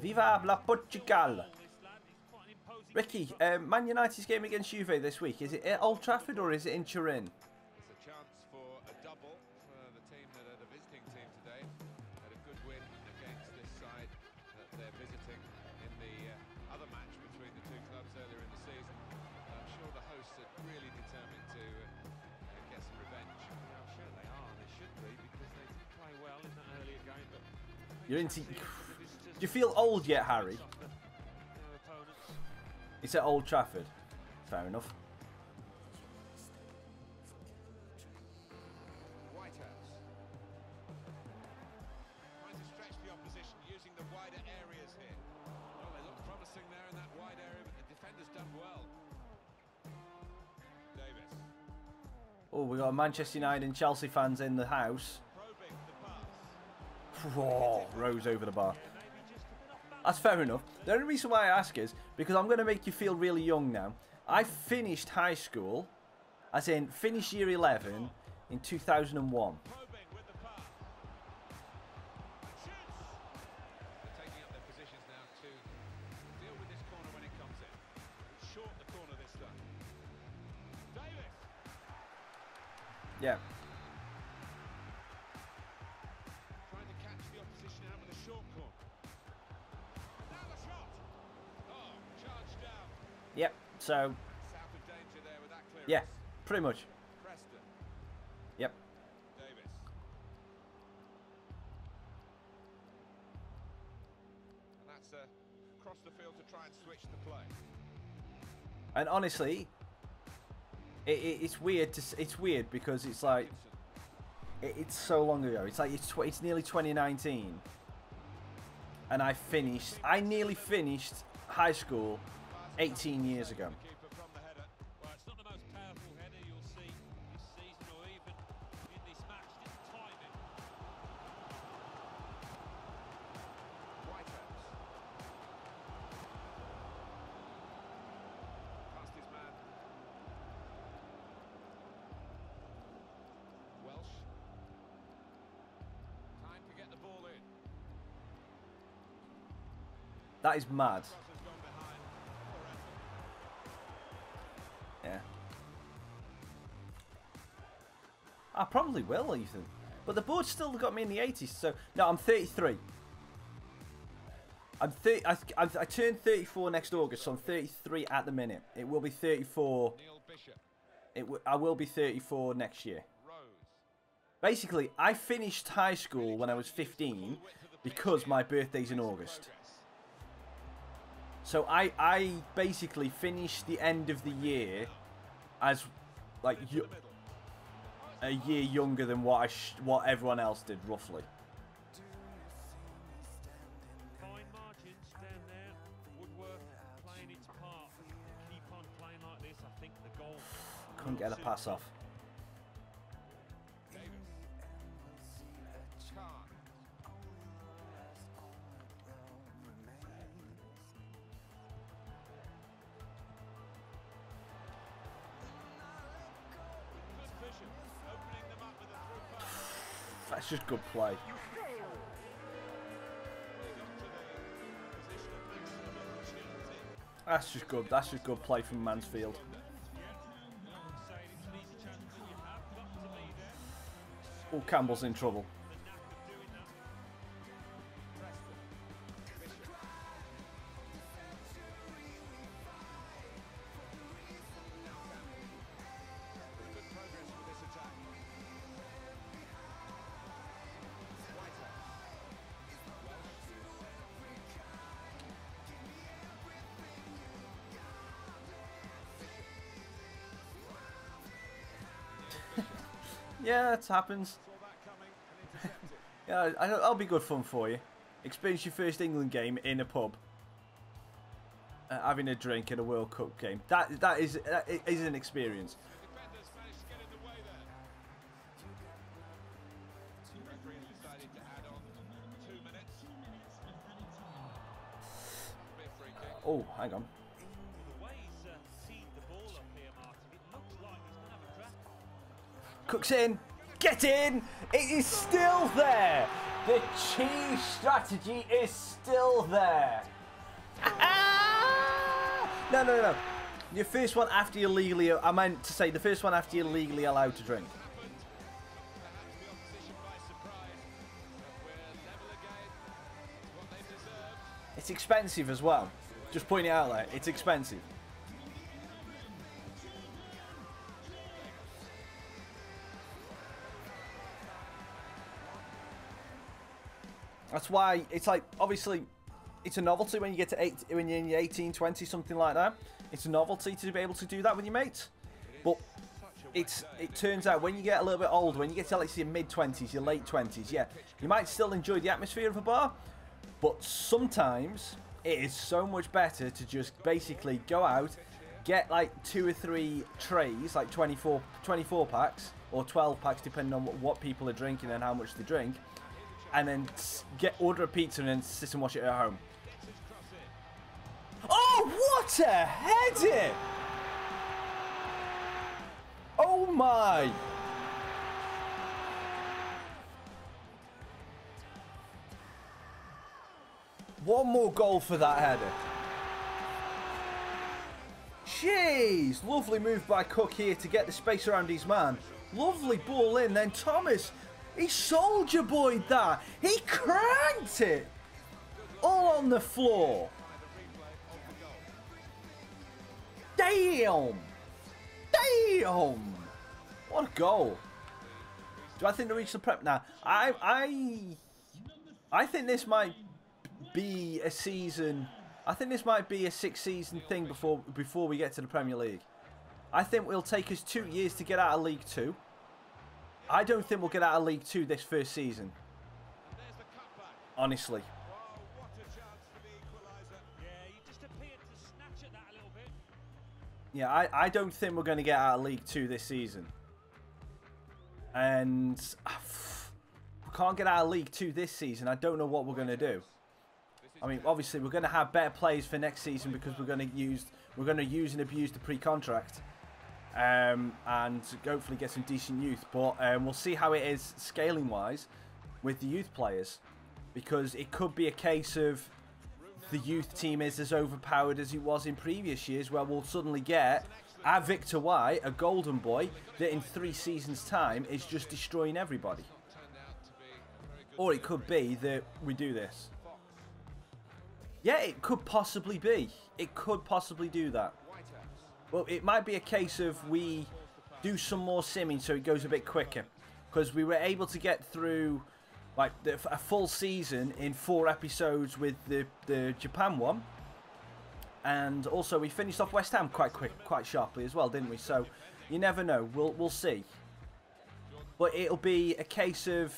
Viva la Portugal. Ricky, Man United's game against Juve this week, is it at Old Trafford or is it in Turin? It's a chance for a double for the team that are the visiting team today. Had a good win against this side that they're visiting in the other match between the two clubs earlier in the season. I'm sure the hosts are really determined to get some revenge. I'm sure they are, they should be, because they did play well in that earlier game. But You're into... Do you feel old yet, Harry? It's at Old Trafford. Fair enough. Whitehouse. Trying to stretch the opposition using the wider areas here. Well, they look promising there in that wide area, but the defender's done well. Davis. Oh, we got Manchester United and Chelsea fans in the house. Probing the pass. Oh, rose over the bar. That's fair enough. The only reason why I ask is because I'm going to make you feel really young now. I finished high school, as in finished year 11 in 2001. Probing with the pass. Shoots. They're taking up their positions now to deal with this corner when it comes in. Short the corner this time. Davis. Yeah. Trying to catch the opposition out with a short corner. Now the shot. Oh, charged down. Yep. So, South of danger there with that clearance. yeah, pretty much. Preston. Yep. Davis. And that's across the field to try and switch the play. And honestly, it's weird it's weird because it's like it's so long ago. It's like it's nearly 2019, and I nearly finished high school 18 years ago. Keeper from the header. Well, it's not the most powerful header you'll see this season or even in this match. Didn't time it. Whitehouse. Past his man. Welsh. Time to get the ball in. That is mad. Cross has gone behind. Poor effort. Yeah. I probably will, Ethan. But the board still got me in the 80s, so... No, I'm 33. I turned 34 next August, so I'm 33 at the minute. It will be 34... Neil Bishop. I will be 34 next year. Rose. Basically, I finished high school when I was 15 because my birthday's in August. So I basically finished the end of the year as like a year younger than what what everyone else did, roughly. Fine margins down there. Woodworth playing its part. Keep on playing like this. I think the goal. Couldn't get a pass off. Davis. Khan. Good vision. Opening them up with a through pass. That's just good play. They got to the position of maximum opportunity. That's just good. That's just good play from Mansfield. Oh, Campbell's in trouble. Yeah, it happens. Yeah, that'll be good fun for you. Experience your first England game in a pub. Having a drink in a World Cup game. That is an experience. Defenders managed to get in the way there. The referee decided to add on 2 minutes. Bit free kick. Oh, hang on. The way he's seed the ball up here, Martin, it looks like he's going to have a crack. Cooks in. Get in. It is still there. The cheese strategy is still there. No. Your first one after you're legally... I meant to say the first one after you're legally allowed to drink. Perhaps the opposition by surprise. But we're level again. It's what they deserved. It's expensive as well. Just pointing it out there. It's expensive. That's why it's like, obviously, it's a novelty when you get to when you're in your 18, 20, something like that. It's a novelty to be able to do that with your mates. But it turns out when you get a little bit older, when you get to like your mid-20s, your late 20s, yeah, you might still enjoy the atmosphere of a bar, but sometimes it is so much better to just basically go out, get like 2 or 3 trays, like 24 packs or 12 packs, depending on what people are drinking and how much they drink, and then order a pizza and then sit and watch it at home. Oh, what a header! Oh my! One more goal for that header. Jeez, lovely move by Cook here to get the space around his man. Lovely ball in, then Thomas, he soldier boyed that. He cranked it. All on the floor. Damn! Damn! What a goal! Do I think they reach the prep now? I think this might be a season. I think this might be a 6-season thing before we get to the Premier League. I think it'll take us 2 years to get out of League 2. I don't think we'll get out of League 2 this first season. Honestly. Yeah, I don't think we're going to get out of League 2 this season. And we can't get out of League 2 this season. I don't know what we're going to do. I mean, obviously, we're going to have better players for next season because we're going to use and abuse the pre-contract. And hopefully get some decent youth. But we'll see how it is scaling-wise with the youth players. Because it could be a case of the youth team is as overpowered as it was in previous years, where we'll suddenly get our Victor White, a golden boy, that in 3 seasons' time is just destroying everybody. Or it could be that we do this. Yeah, it could possibly be. It could possibly do that. Well, it might be a case of we do some more simming so it goes a bit quicker. Because we were able to get through like a full season in 4 episodes with the Japan one, and also we finished off West Ham quite sharply as well, didn't we? So you never know. We'll see. But it'll be a case of,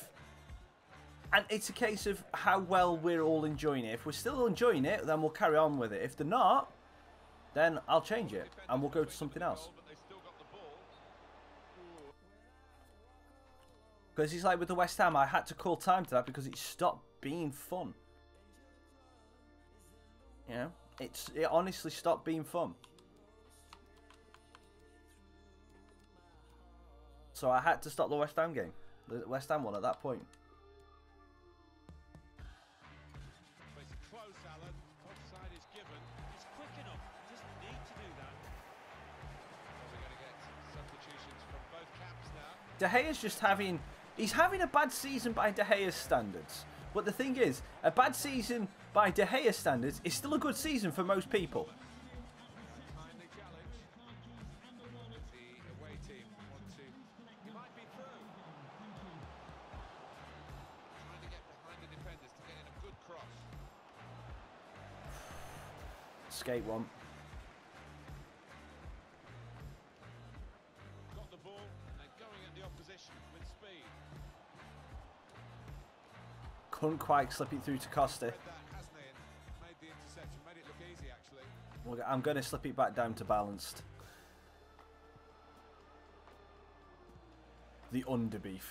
and it's a case of how well we're all enjoying it. If we're still enjoying it, then we'll carry on with it. If they're not, then I'll change it and we'll go to something else. Because it's like with the West Ham, I had to call time to that because it stopped being fun. You know, it honestly stopped being fun. So I had to stop the West Ham game, the West Ham one at that point. It's close, Alan. Offside is given. It's quick enough. Just need to do that. We're going to get substitutions from both camps now. De Gea's just having... He's having a bad season by De Gea's standards. But the thing is, a bad season by De Gea's standards is still a good season for most people. Timely challenge. The away team want to... He might be through. Trying to get behind the defenders to get in a good cross. Skate one. Got the ball and going at the opposition with Couldn't quite slip it through to Costa. Well, I'm going to slip it back down to balanced. The underbeef.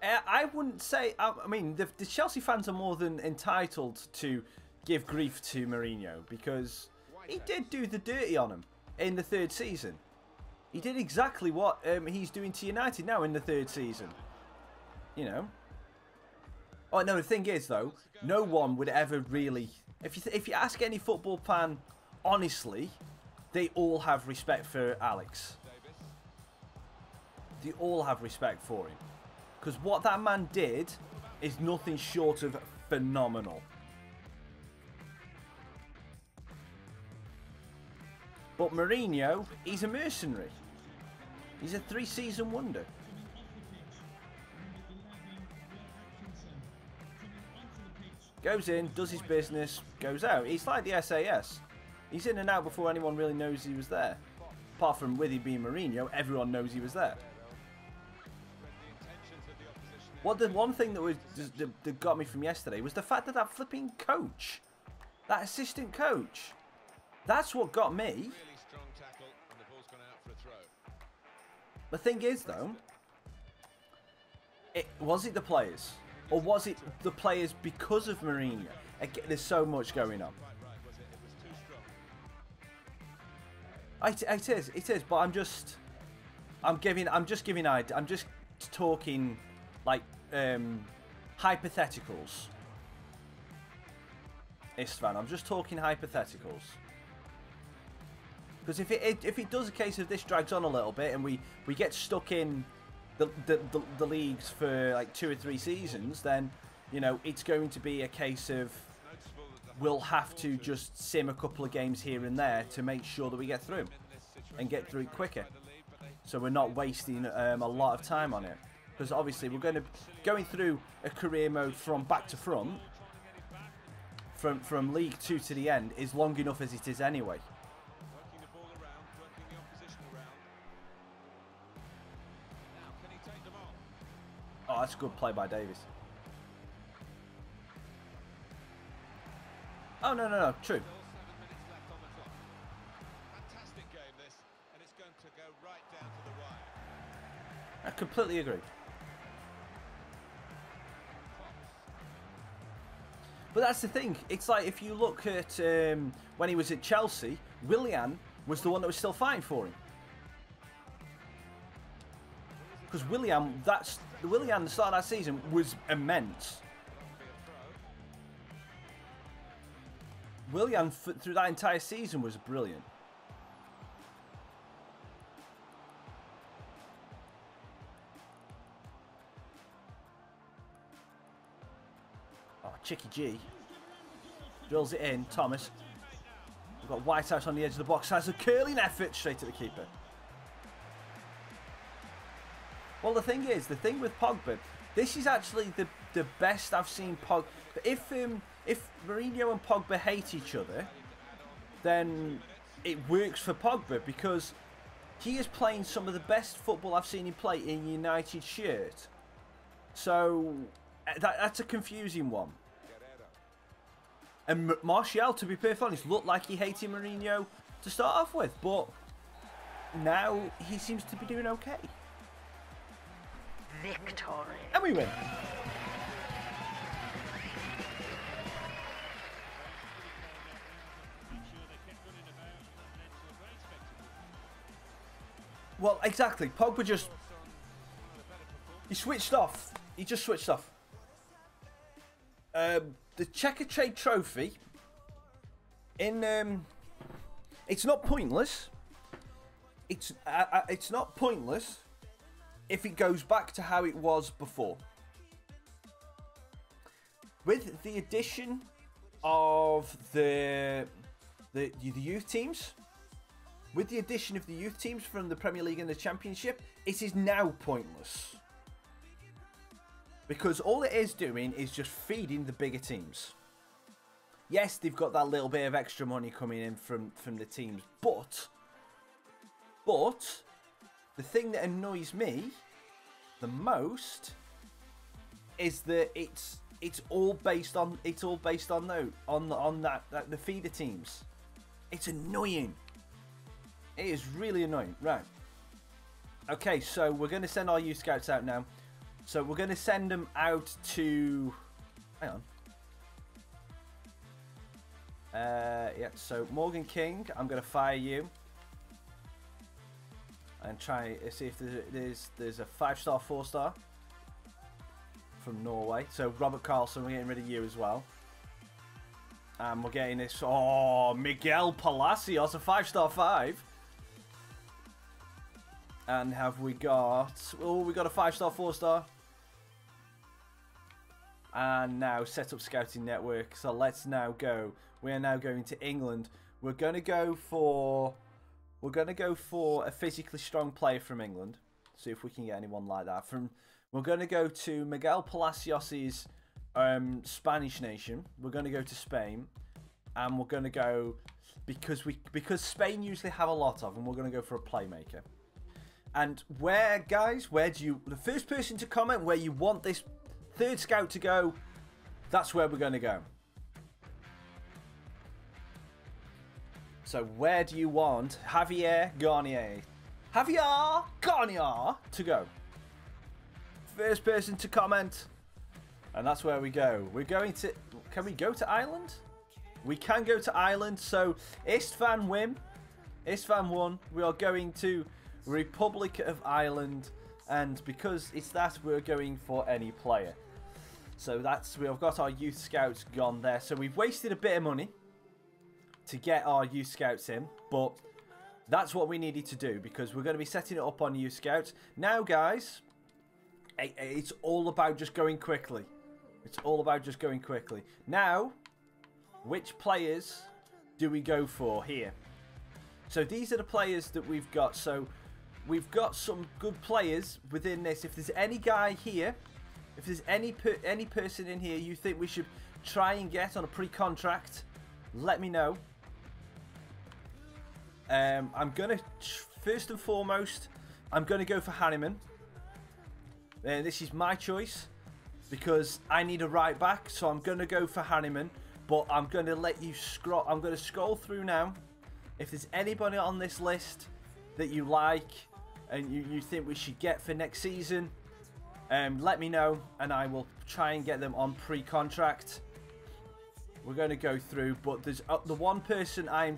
I wouldn't say... I mean, the Chelsea fans are more than entitled to give grief to Mourinho because he did do the dirty on him in the 3rd season. He did exactly what he's doing to United now in the 3rd season. You know. Oh, no, the thing is, though, no one would ever really... If you ask any football fan, honestly, they all have respect for Alex. They all have respect for him. Because what that man did is nothing short of phenomenal. But Mourinho, he's a mercenary. He's a 3-season wonder. Goes in, does his business, goes out. He's like the SAS. He's in and out before anyone really knows he was there. Apart from with he being Mourinho, everyone knows he was there. What the one thing that got me from yesterday was the fact that that flipping coach, that assistant coach, that's what got me. The thing is, though, was it the players? Or was it the players because of Mourinho? Again, there's so much going on. It is, but I'm just talking like hypotheticals. Istvan, I'm just talking hypotheticals. Because if it does a case of this drags on a little bit and we get stuck in the leagues for like 2 or 3 seasons, then you know it's going to be a case of we'll have to just sim a couple of games here and there to make sure that we get through and get through it quicker, so we're not wasting a lot of time on it. Because obviously we're going through a career mode from back to front, from League 2 to the end is long enough as it is anyway. Oh, that's a good play by Davies. Oh, no, true. Fantastic game this, and it's going to go right down to the wire. I completely agree. But that's the thing. It's like if you look at when he was at Chelsea, Willian was the one that was still fighting for him. Because Willian, the start of that season was immense. Willian through that entire season was brilliant. Oh, Chicky G drills it in. Thomas. We've got Whitehouse on the edge of the box. Has a curling effort straight to the keeper. Well, the thing with Pogba, this is actually the best I've seen Pogba. If Mourinho and Pogba hate each other, then it works for Pogba because he is playing some of the best football I've seen him play in United shirt. So that's a confusing one. And Martial, to be perfectly honest, looked like he hated Mourinho to start off with, but now he seems to be doing okay. Victory. And we win. Well, exactly. Pogba just... He switched off. He just switched off. The Checker Trade Trophy... it's not pointless. It's not pointless if it goes back to how it was before. With the addition of the youth teams, with the addition of the youth teams from the Premier League and the Championship, it is now pointless. Because all it is doing is just feeding the bigger teams. Yes, they've got that little bit of extra money coming in from the teams, but the thing that annoys me the most is that it's all based on the feeder teams. It's annoying. It is really annoying. Right. Okay, so we're going to send our youth scouts out now. So we're going to send them out to... Hang on. Yeah, so Morgan King, I'm going to fire you. And try see if there's a 5-star, 4-star from Norway. So Robert Carlson, we're getting rid of you as well. And we're getting this. Oh, Miguel Palacios, a 5-star 5. And have we got? Oh, we got a 5-star, 4-star. And now set up scouting network. So let's now go. We are now going to England. We're going to go for a physically strong player from England. See if we can get anyone like that. We're going to go to Miguel Palacios's Spanish nation. We're going to go to Spain, and we're going to go because Spain usually have a lot of them. We're going to go for a playmaker. And where do you? The first person to comment where you want this third scout to go, that's where we're going to go. So where do you want Javier Garnier to go? First person to comment. And that's where we go. We're going to... Can we go to Ireland? We can go to Ireland. So Istvan won. We are going to Republic of Ireland. And because it's that, we're going for any player. So that's... We've got our youth scouts gone there. So we've wasted a bit of money to get our youth scouts in, but that's what we needed to do because we're going to be setting it up on youth scouts. Now, guys, it's all about just going quickly. It's all about just going quickly. Now, which players do we go for here? So these are the players that we've got. So we've got some good players within this. If there's any guy here, if there's any person in here you think we should try and get on a pre-contract, let me know. I'm going to, first and foremost, I'm going to go for Hanneman. This is my choice because I need a right back, so I'm going to go for Hanneman. But I'm going to let you scroll. I'm going to scroll through now. If there's anybody on this list that you like and you think we should get for next season, let me know and I will try and get them on pre-contract. We're going to go through, but there's the one person I'm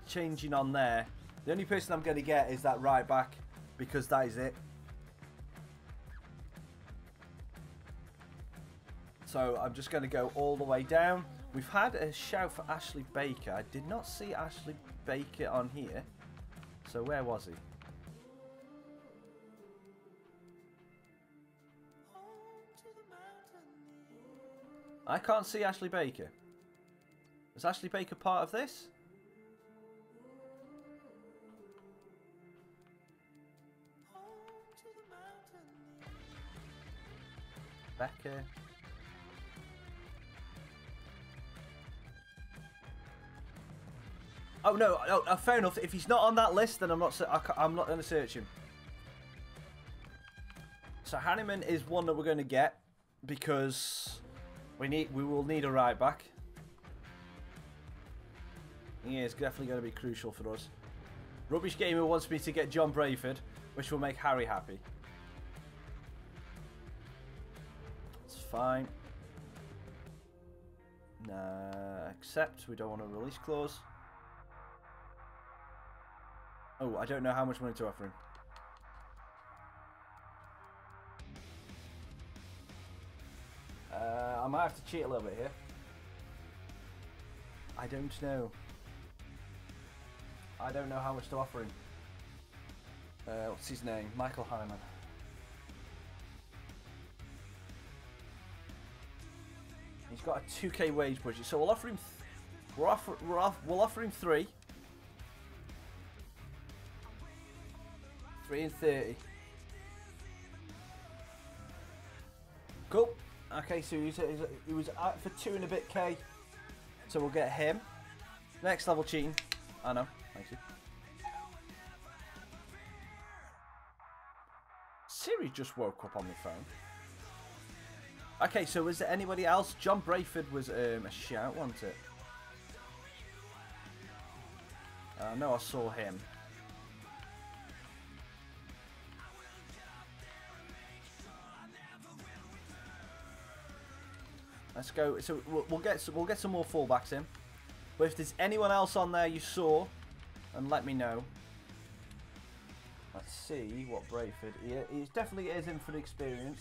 changing on there. The only person I'm going to get is that right back because that is it. So I'm just going to go all the way down. We've had a shout for Ashley Baker. I did not see Ashley Baker on here. So where was he? I can't see Ashley Baker. Is Ashley Baker part of this? Becker. Oh no! Oh, fair enough. If he's not on that list, then I'm not going to search him. So Hanneman is one that we're going to get because we will need a right back. He is definitely going to be crucial for us. Rubbish Gamer wants me to get John Brayford, which will make Harry happy. It's fine. Nah, accept. We don't want a release clause. Oh, I don't know how much money to offer him. I might have to cheat a little bit here. I don't know. I don't know how much to offer him. What's his name? Michael Hanneman. He's got a 2k wage budget, so we'll offer him. We'll offer him 3. 3 and 30. Cool. Okay, so he was out for 2 and a bit K. So we'll get him. Next level cheating. I know. Thank you. Siri just woke up on my phone. Okay, so was there anybody else? John Brayford was a shout, wasn't it? No, I saw him. Let's go. So we'll get some more fullbacks in. But if there's anyone else on there you saw, and let me know. Let's see what Brayford. He definitely is in for the experience.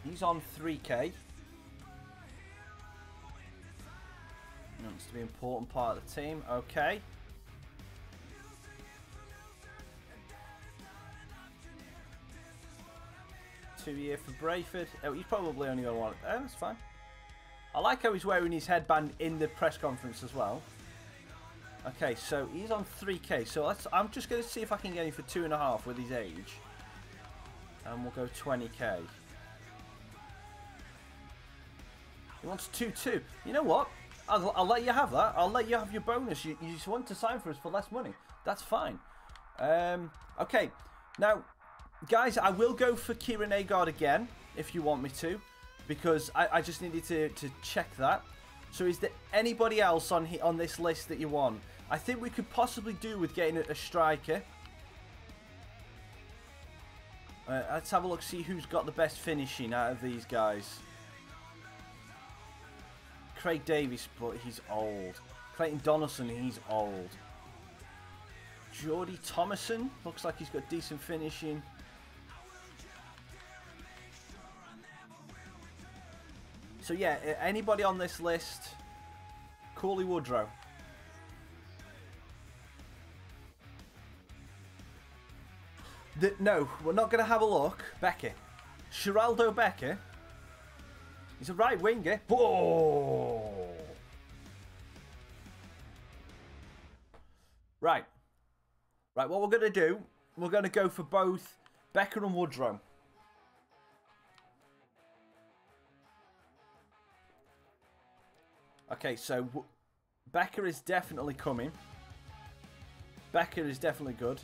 He's on 3k. Wants to be an important part of the team. Okay. Two-year for Brayford. Oh, he's probably only got one. Oh, that's fine. I like how he's wearing his headband in the press conference as well. Okay, so he's on 3k. So I'm just going to see if I can get him for 2.5 with his age. And we'll go 20k. He wants 2-2. You know what? I'll let you have that. I'll let you have your bonus. You just want to sign for us for less money. That's fine. Okay. Now, guys, I will go for Kieran Agard again, if you want me to. Because I just needed to check that. So is there anybody else on this list that you want? I think we could possibly do with getting a striker. Let's have a look, see who's got the best finishing out of these guys. Craig Davies, but he's old. Clayton Donaldson, he's old. Jordy Thomason, looks like he's got decent finishing. So yeah, anybody on this list? Cooley Woodrow. No, we're not going to have a look. Becker. Geraldo Becker. He's a right winger. Whoa! Right. Right, what we're going to do, we're going to go for both Becker and Woodrow. Okay, so Becker is definitely coming. Becker is definitely good.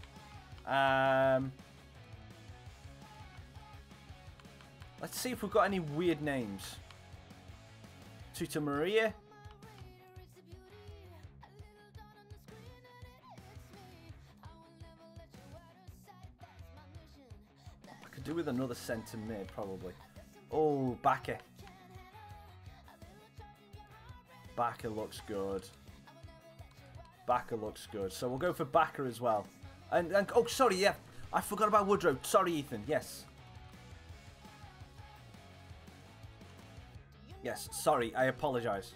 Let's see if we've got any weird names. Tuta Maria. I could do with another centre mid, probably. Oh, Bakker. Bakker looks good. Bakker looks good. So we'll go for Bakker as well. And oh, sorry, yeah. I forgot about Woodrow. Sorry, Ethan. Yes. Yes, sorry. I apologise.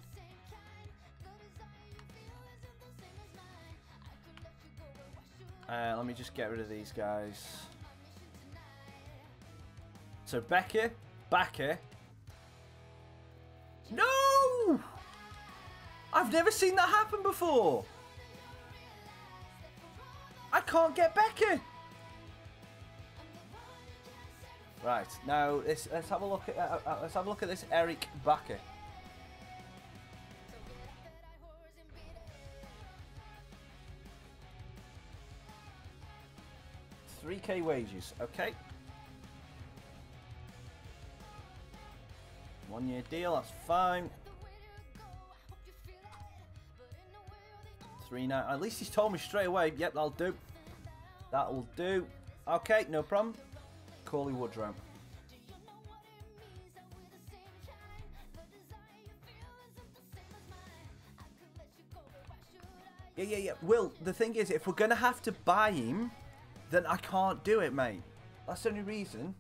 Let me just get rid of these guys. So Becker. No! I've never seen that happen before. I can't get Becker. Right now, let's have a look at this Eric Bakker. $3K wages, okay. 1 year deal, that's fine. 3.9. At least he's told me straight away. Yep, that'll do. That'll do. Okay, no problem. Cooley Woodrow. Yeah. Will, the thing is, if we're going to have to buy him, then I can't do it, mate. That's the only reason.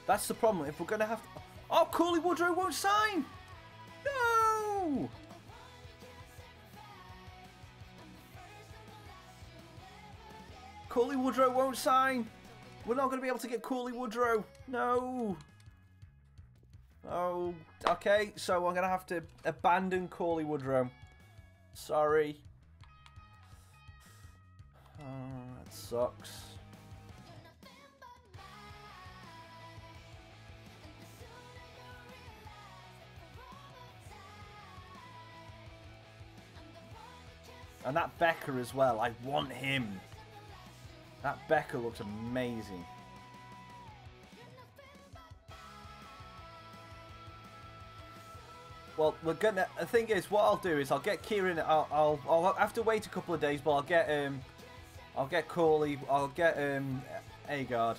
That's the problem. If we're going to have to... Oh, Cooley Woodrow won't sign! No! Cooley Woodrow won't sign! We're not going to be able to get Cooley Woodrow. No! Oh, okay. So I'm going to have to abandon Cooley Woodrow. Sorry. Oh, that sucks. And that Becker as well. I want him. That Becker looks amazing. Well, we're gonna. The thing is, what I'll do is I'll get Kieran. I'll have to wait a couple of days, but I'll get Corley. I'll get Agard.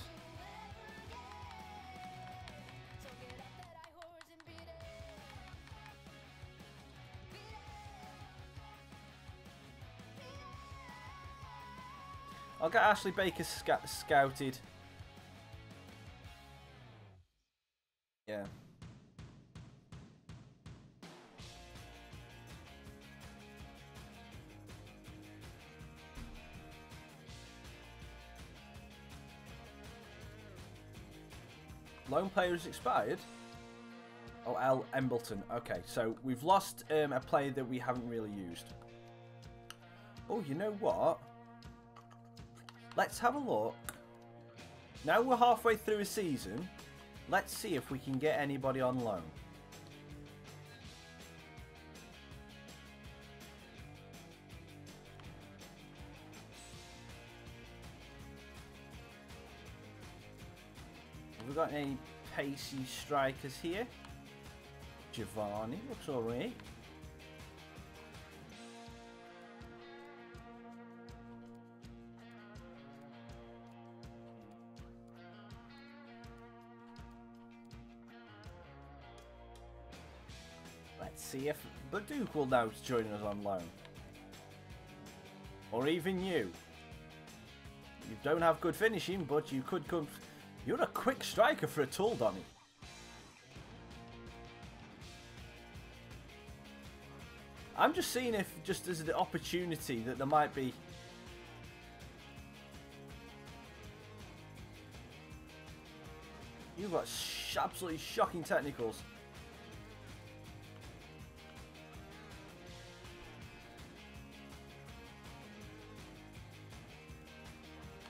I'll get Ashley Baker scouted. Yeah. Lone player has expired. Oh, L. Embleton. Okay, so we've lost a player that we haven't really used. Oh, you know what? Let's have a look. Now we're halfway through a season. Let's see if we can get anybody on loan. Have we got any pacey strikers here? Giovanni looks alright. Let's see if the Duke will now join us on loan. Or even you. You don't have good finishing, but you could come. You're a quick striker for a tall dummy. I'm just seeing if, just as an opportunity, that there might be. You've got absolutely shocking technicals.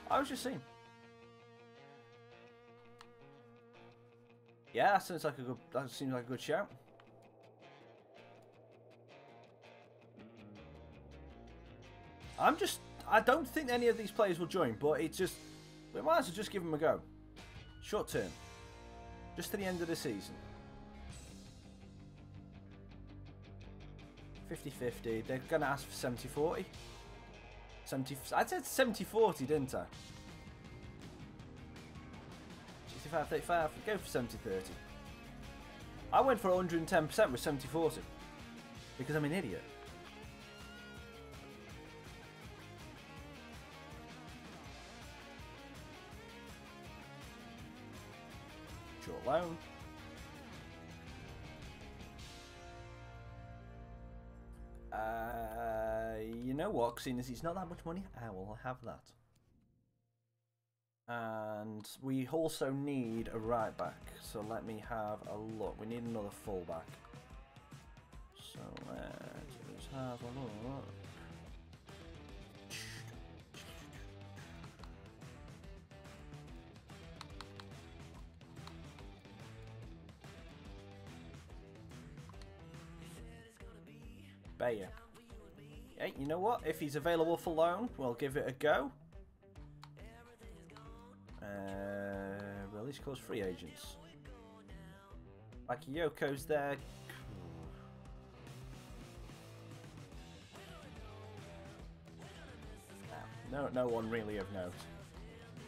I was just seeing. Yeah, that seems like a good. That seems like a good shout. I don't think any of these players will join, but it's just. We might as well just give them a go. Short term. Just to the end of the season. 50-50. They're going to ask for 70-40. I said 70-40, didn't I? 65-35. Go for 70-30. I went for 110% with 70-40. Because I'm an idiot. Short loan. You know what? Seeing as it's not that much money, I will have that. And we also need a right back. So let me have a look. We need another full back. So let's have a look. Bayer. Hey, you know what? If he's available for loan, we'll give it a go. Release clause free agents. Bakiyoko's there. No one really of note.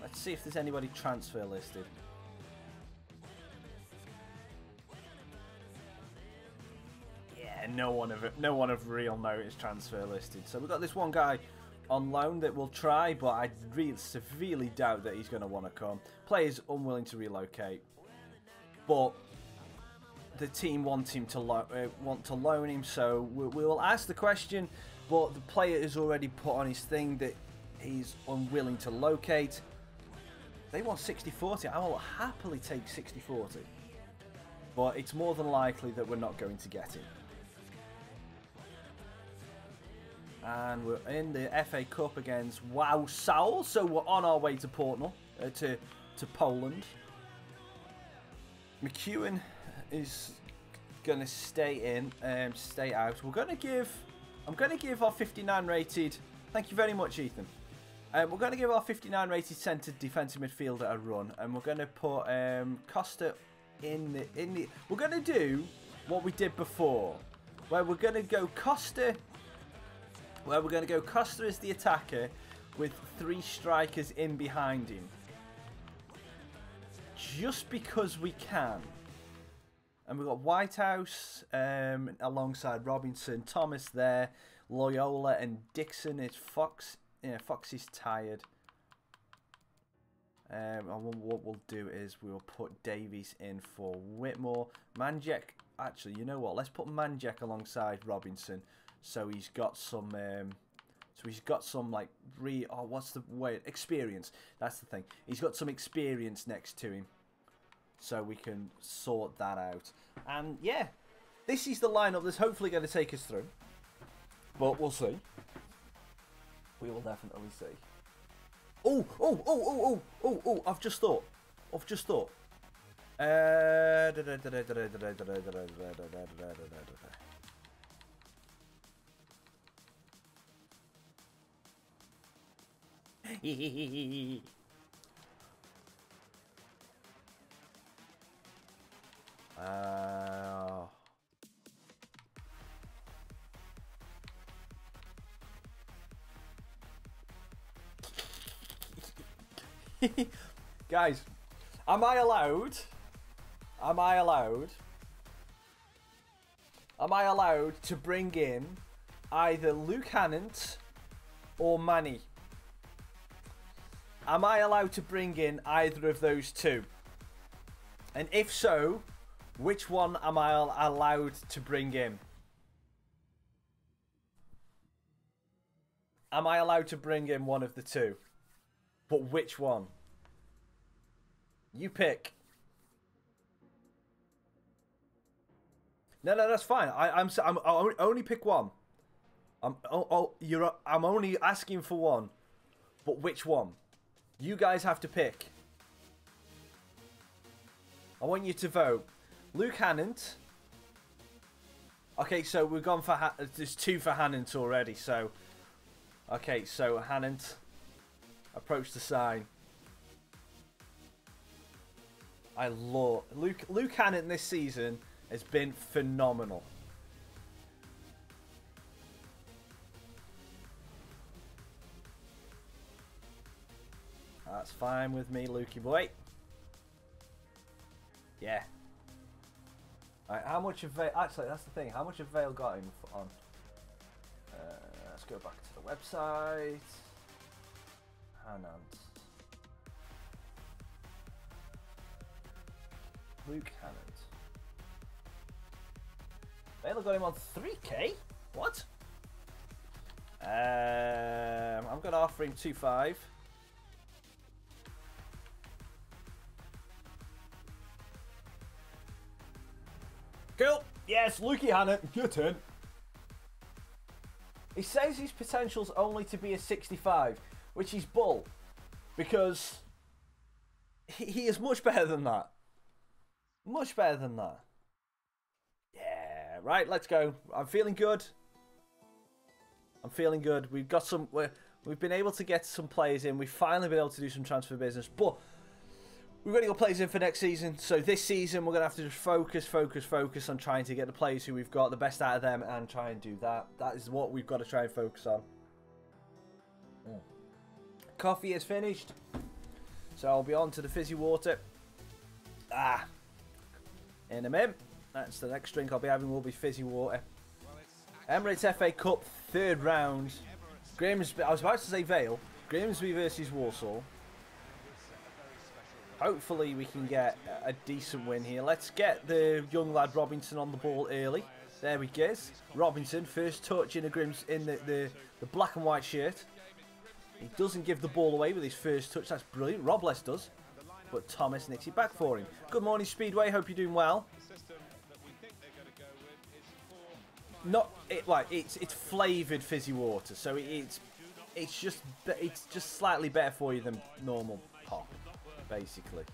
Let's see if there's anybody transfer listed. No one of real note is transfer listed. So we've got this one guy on loan that will try, but I really severely doubt that he's going to want to come. Player's unwilling to relocate, but the team want him to loan him. So we will ask the question, but the player has already put on his thing that he's unwilling to locate. They want 60-40. I will happily take 60-40, but it's more than likely that we're not going to get him. And we're in the FA Cup against Wow Saul, so we're on our way to Portnall, to Poland. McEwen is going to stay out. We're going to give I'm going to give our 59 rated... Thank you very much, Ethan. We're going to give our 59 rated centre defensive midfielder a run. And we're going to put Costa in the... We're going to do what we did before. Where we're going to go Costa... Where we're going to go Costa as the attacker with 3 strikers in behind him. Just because we can. And we've got Whitehouse alongside Robinson, Thomas there, Loyola and Dixon. It's Fox. Yeah, Fox is tired. What we'll do is we'll put Davies in for Whitmore. Manjek, actually, you know what? Let's put Manjek alongside Robinson, so he's got some. Like what's the word? Experience. That's the thing. He's got some experience next to him. So we can sort that out. And yeah, this is the lineup that's hopefully going to take us through. But we'll see. We will definitely see. Oh, I've just thought. Guys, am I allowed to bring in either Luke Hannant or Manny? Am I allowed to bring in either of those two? And if so, which one am I allowed to bring in? Am I allowed to bring in one of the two? But which one? You pick. No, that's fine. I'll only pick one. I'm only asking for one. But which one? You guys have to pick. I want you to vote. Luke Hannant. Okay, so we've gone for... There's 2 for Hannant already, so... Okay, so Hannant. Approach the sign. I love... Luke Hannant this season has been phenomenal. That's fine with me, Lukey boy. Yeah. Alright, how much have Vale... Actually, that's the thing. How much have Vale got him on? Let's go back to the website. Hannant. Luke Hannant. Vale got him on 3k? What? I'm going to offer him 2.5. Cool. Yes, Lukey Hannant, your turn. He says his potential's only to be a 65, which is bull, because he is much better than that. Much better than that. Yeah, right. Let's go. I'm feeling good. I'm feeling good. We've got some. We've been able to get some players in. We've finally been able to do some transfer business, but we've got to got players in for next season. So this season, we're going to have to just focus on trying to get the players who we've got the best out of them and try and do that. That is what we've got to try and focus on. Coffee is finished. So I'll be on to the fizzy water. In a minute. That's the next drink I'll be having will be fizzy water. Emirates FA Cup, 3rd round. Grimsby, I was about to say Vale. Grimsby versus Walsall. Hopefully we can get a decent win here. Let's get the young lad Robinson on the ball early. There we go. Robinson, first touch in the black and white shirt. He doesn't give the ball away with his first touch. That's brilliant. Robles does. But Thomas nicks it back for him. Good morning, Speedway. Hope you're doing well. It's flavoured fizzy water, so it's just slightly better for you than normal pop, basically.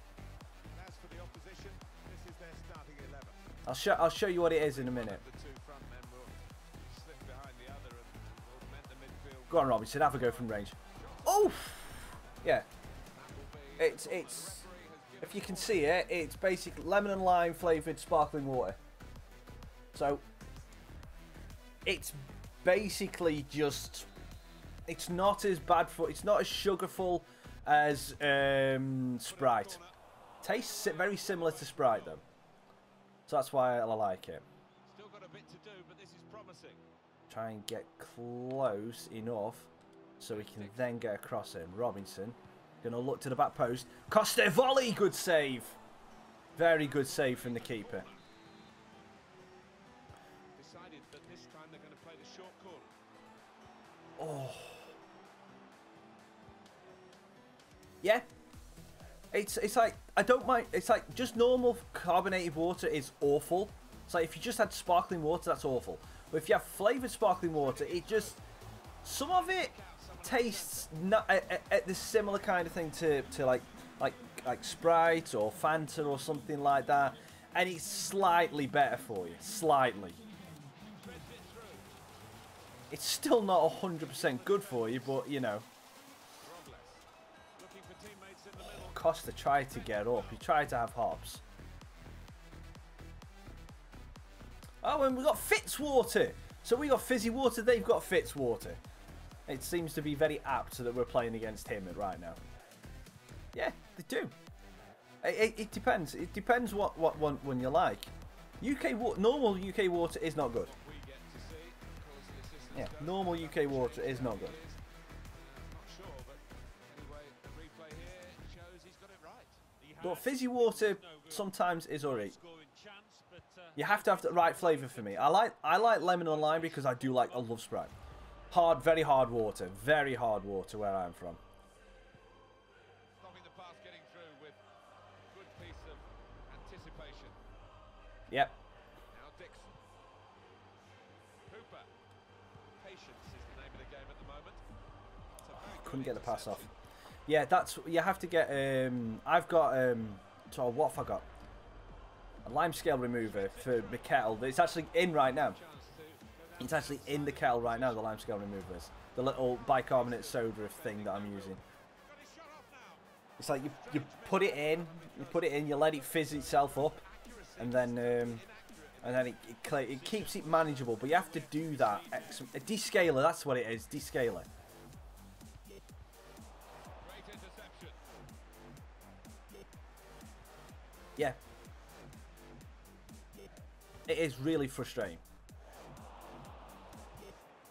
I'll show you what it is in a minute. Go on, Robinson, have a go from range. Oh! Yeah. It's if you can see it, it's basically lemon and lime flavoured sparkling water. So, it's basically just... It's not as bad for... It's not as sugarful as Sprite. Tastes very similar to Sprite, though. So that's why I like it. Still got a bit to do, but this is promising. Try and get close enough so we can then get across him. Robinson, gonna look to the back post. Costa volley, good save. Very good save from the keeper. Decided that this time they're going to play the short corner. Oh. Yeah. It's like, I don't mind, it's like just normal carbonated water is awful. It's like if you just had sparkling water, that's awful. But if you have flavoured sparkling water, it just, some of it tastes not at the similar kind of thing to like Sprite or Fanta or something like that. And it's slightly better for you, slightly. It's still not 100% good for you, but you know. Costa tried to get up. He tried to have hops. Oh, and we got Fitzwater. So we got fizzy water. They've got Fitzwater. It seems to be very apt that we're playing against him right now. Yeah, they do. It depends. It depends what one you like. Normal UK water is not good. Yeah, normal UK water is not good. But fizzy water sometimes is alright. You have to have the right flavour for me. I like lemon and lime because I love Sprite. Hard, very hard water where I'm from. Stopping the pass, getting through with a good piece of anticipation. Yep. Now Dixon. Cooper. Patience is the name of the game at the moment. Couldn't get the pass off. Yeah, that's, you have to get, I've got, so what have I got? A lime scale remover for the kettle. It's actually in right now. It's actually in the kettle right now, the lime scale removers. The little bicarbonate soda thing that I'm using. It's like you put it in, you let it fizz itself up, and then it keeps it manageable. But you have to do that. A descaler, that's what it is, descaler. Yeah. It is really frustrating.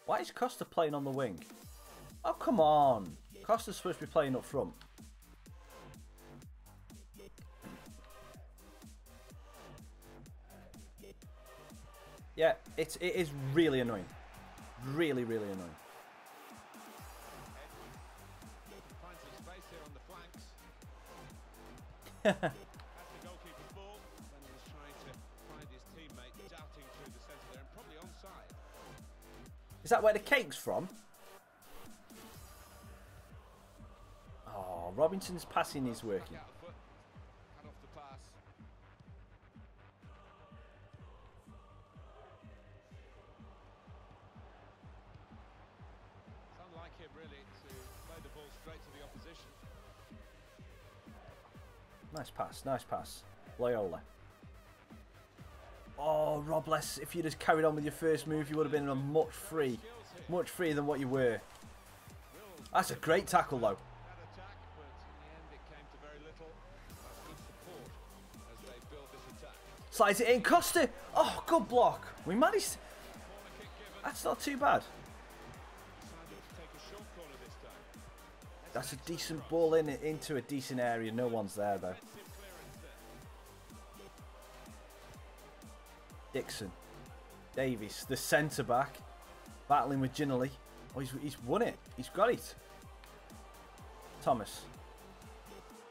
Why is Costa playing on the wing? Oh, come on. Costa's supposed to be playing up front. Yeah, it is really annoying. Really, really annoying. Finds some space here on the flanks. That's the goalkeeper's ball. Then he's trying to find his teammate, darting through the centre there and probably onside. Is that where the cake's from? Oh, Robinson's passing is working. Out of foot. Cut off the pass. It's unlike him really to play the ball straight to the opposition. Nice pass, nice pass. Loyola. Oh, Robles, if you'd just carried on with your first move, you would have been a much freer than what you were. That's a great tackle, though. That attack, but in the end it came to very little. Good support as they build this attack. Slides it in, Costa. Oh, good block. We managed. Corner kick given. That's not too bad. Decided to take a short corner this time. That's a decent ball into a decent area. No one's there, though. Defensive clearance there. Dixon. Davies, the centre-back. Battling with Ginnerly. Oh, he's won it. He's got it. Thomas.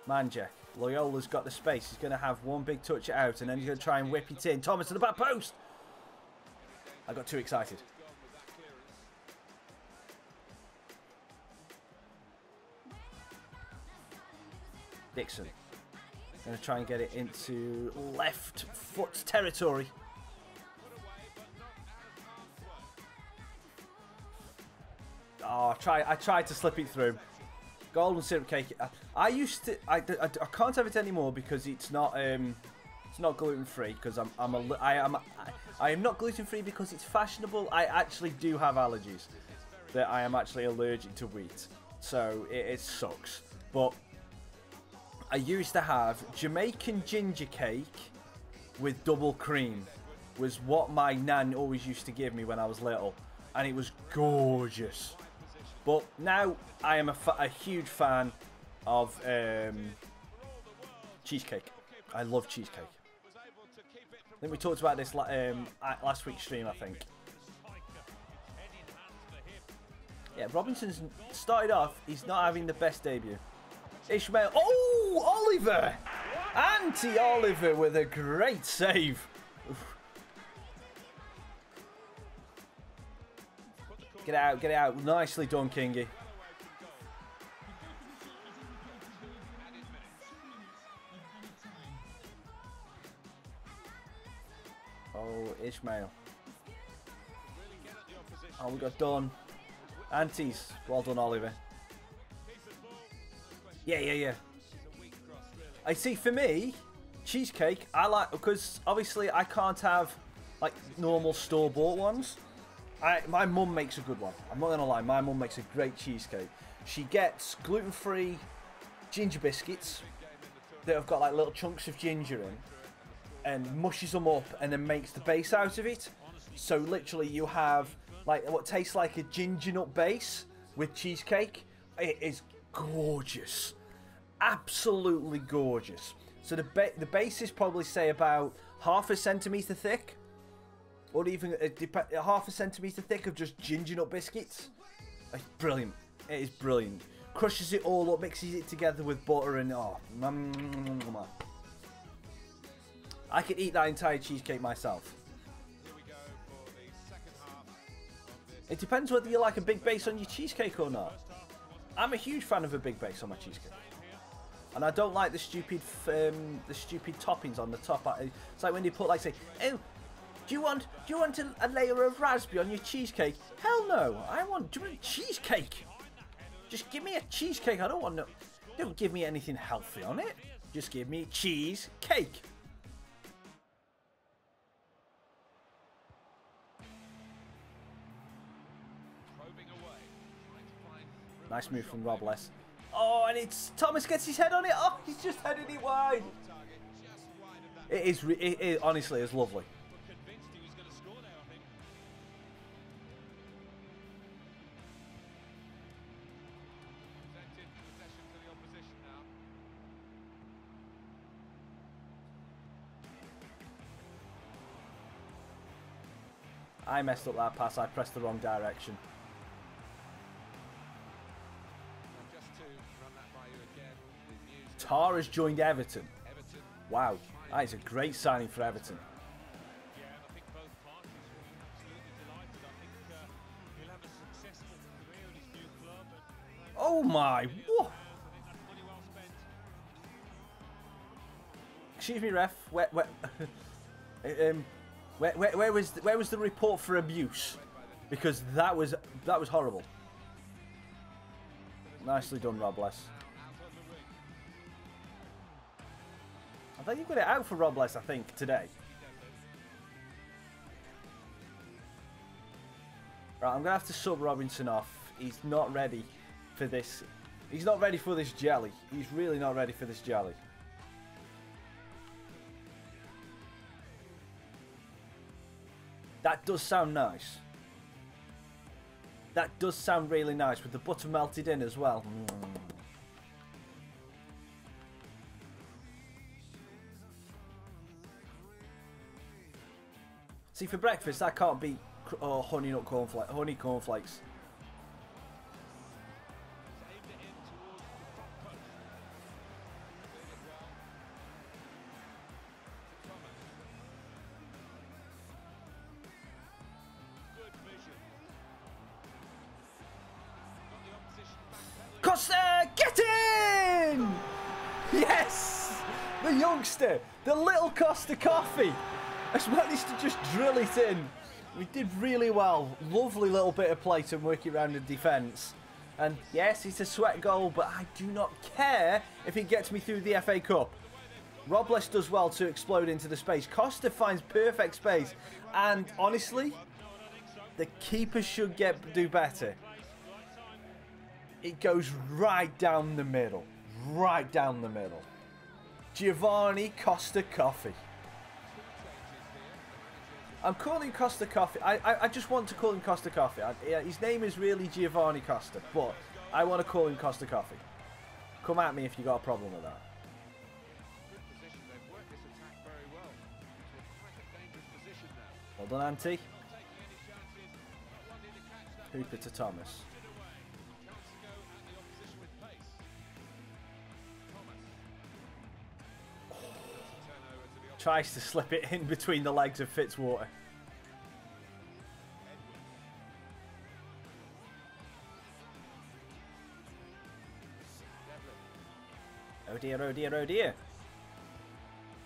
Manjek. Loyola's got the space. He's going to have one big touch it out, and then he's going to try and whip it in. Thomas to the back post. I got too excited. Gone with that clearance. Dixon. Going to try and get it into left foot territory. Put away, but not out of harm's way. Oh, I tried to slip it through. Golden syrup cake. I used to. I can't have it anymore because it's not gluten free. Because I am not gluten free because it's fashionable. I actually do have allergies that I am actually allergic to wheat, so it sucks. But I used to have Jamaican ginger cake with double cream. Was what my nan always used to give me when I was little, and it was gorgeous. But now I am a huge fan of cheesecake. I love cheesecake. I think we talked about this last week's stream, I think. Yeah, Robinson's started off. He's not having the best debut. Ishmael. Oh, Oliver! Oliver with a great save. Get out, get out. Nicely done, Kingy. Oh, Ishmael. Oh, we got done. Antes. Well done, Oliver. Yeah. I see, for me, cheesecake, I like, because obviously I can't have, like, normal store-bought ones. My mum makes a good one. I'm not going to lie, my mum makes a great cheesecake. She gets gluten-free ginger biscuits that have got like little chunks of ginger in and mushes them up and then makes the base out of it. So literally you have like what tastes like a ginger nut base with cheesecake. It is gorgeous. Absolutely gorgeous. So the base is probably, say, about half a centimetre thick. Or even half a centimetre thick of just ginger nut biscuits. It's brilliant. It is brilliant. Crushes it all up, mixes it together with butter and I could eat that entire cheesecake myself. It depends whether you like a big base on your cheesecake or not. I'm a huge fan of a big base on my cheesecake. And I don't like the stupid toppings on the top. It's like when they put, like, say, oh, do you want a layer of raspberry on your cheesecake? Hell no! Do you want cheesecake? Just give me a cheesecake. I don't want no. Don't give me anything healthy on it. Just give me cheesecake. Nice move from Robles. Oh, and it's Thomas gets his head on it. Oh, he's just headed it wide. It honestly is lovely. I messed up that pass. I pressed the wrong direction. Tar has joined Everton. Wow, that is a great signing for Everton. Yeah, I think both parties are absolutely delighted. I think he'll have a successful career at his new club. And, oh my! Whoa. I think that's money well spent. Excuse me, ref. Where was the report for abuse? Because that was horrible. Nicely done, Robles. I think you've got it out for Robles, I think, today. Right, I'm going to have to sub Robinson off. He's not ready for this. He's not ready for this jelly. He's really not ready for this jelly. That does sound nice. That does sound really nice with the butter melted in as well. See, for breakfast, I can't beat honey cornflakes. Costa, get in! Yes! The youngster, the little Costa Coffee, has managed to just drill it in. We did really well. Lovely little bit of play to work it around the defence. And yes, it's a sweat goal, but I do not care if it gets me through the FA Cup. Robles does well to explode into the space. Costa finds perfect space. And honestly, the keeper should do better. It goes right down the middle. Right down the middle. Giovanni Costa Coffee. I'm calling Costa Coffee. I just want to call him Costa Coffee. His name is really Giovanni Costa, but I want to call him Costa Coffee. Come at me if you got a problem with that. Well done, Auntie. Hooper to Thomas. Tries to slip it in between the legs of Fitzwater. Oh dear, oh dear, oh dear.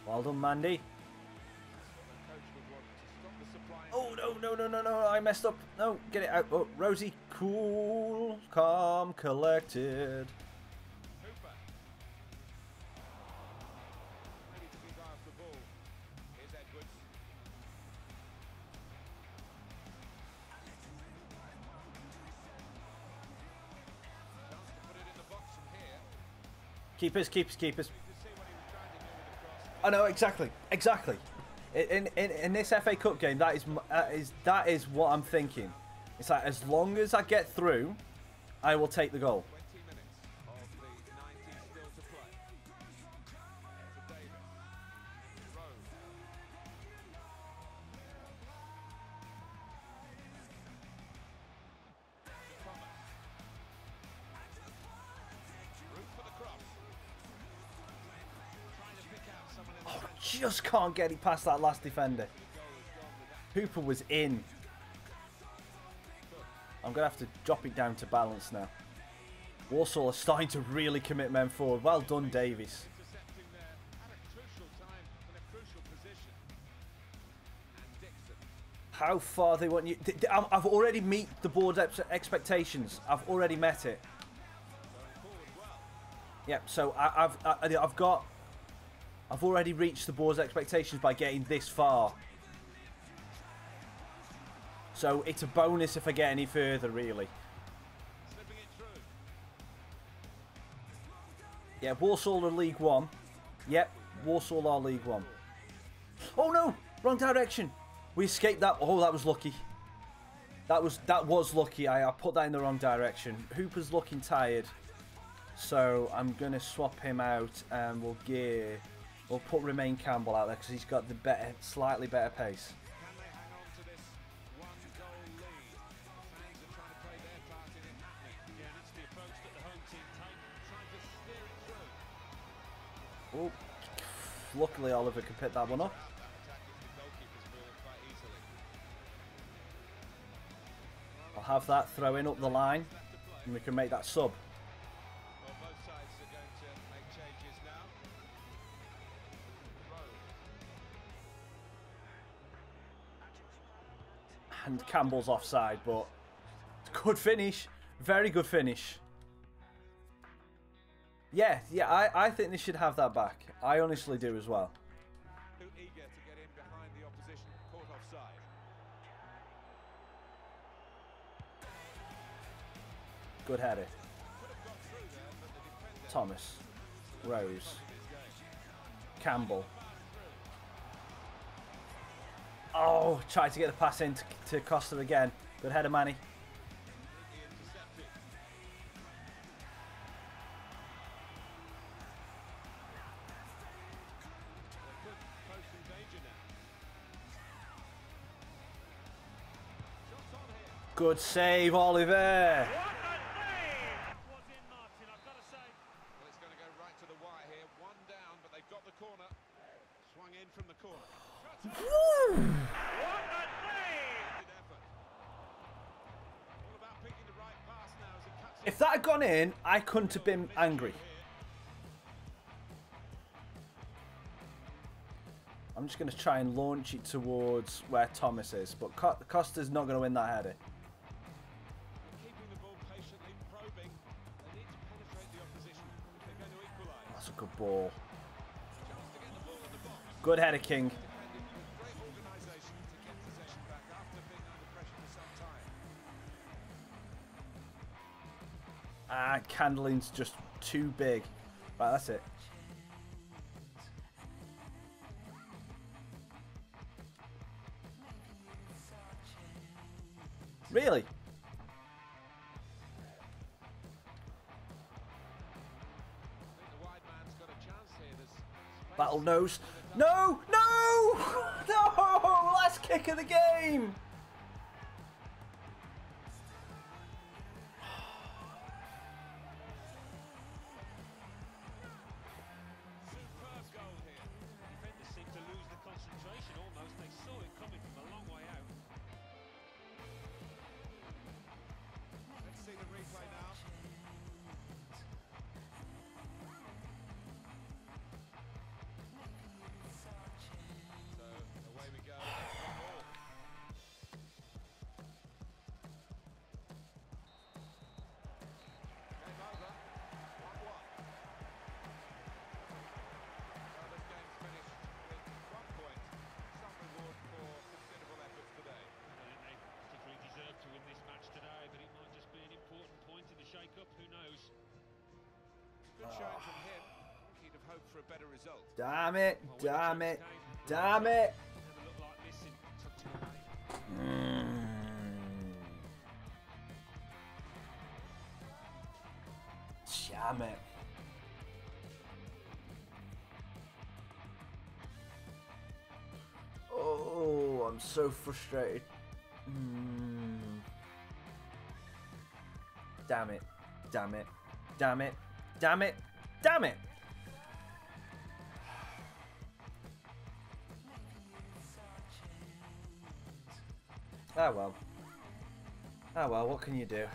Well done, Mandy. Oh, no, I messed up. No, get it out. Oh, Rosie, cool, calm, collected. Keepers. I know, exactly. In this FA Cup game, that is what I'm thinking. It's like, as long as I get through, I will take the goal. Just can't get it past that last defender. Hooper was in. I'm going to have to drop it down to balance now. Walsall are starting to really commit men forward. Well done, Davies. How far they want you... I've already met the board's expectations. I've already met it. Yep, so I've already reached the board's expectations by getting this far. So it's a bonus if I get any further, really. Yeah, Walsall are League One. Yep, Walsall are League One. Oh no! Wrong direction! We escaped that. Oh, that was lucky. That was lucky. I put that in the wrong direction. Hooper's looking tired. So I'm going to swap him out and we'll put Romain Campbell out there because he's got the slightly better pace. Oh, luckily Oliver can pick that one up. I'll have that throwing up the line and we can make that sub. And Campbell's offside, but good finish. Very good finish. Yeah, I think they should have that back. I honestly do as well. Too eager to get in behind the opposition, caught offside. Good header. Thomas. Rose. Campbell. Oh, tried to get the pass in to Costa again. Good header, Manny. Good save, Oliver. What a save! Was in Martin, I've got to say. Well, it's going to go right to the wire here. One down, but they've got the corner. Swung in from the corner. What a save! All about picking the right pass now as he cuts If that had gone in, I couldn't have been angry. I'm just going to try and launch it towards where Thomas is, but Costa's not going to win that header. keeping the ball patiently, probing. that's a good ball. Good header, King. Ah, Candling's just too big. Right, that's it. Really? Battle nose. No! No! No! Last kick of the game! Superb goal here. Defenders seem to lose the concentration almost. They saw it coming from a long way out. Let's see the replay now. So away we go. Game over. 1-1. Well, this game's finished with 1 point. Some reward for considerable efforts today. I think they particularly deserve to win this match today, but it might just be an important point in the shake-up. Who knows? Good showing from him. He'd have hoped for a better result. Damn it! Damn it! Damn it! Never looked like this in such a way. Damn it. Oh, I'm so frustrated. Damn it. Damn it. Damn it. Damn it. Damn it. Ah well. Ah well, what can you do?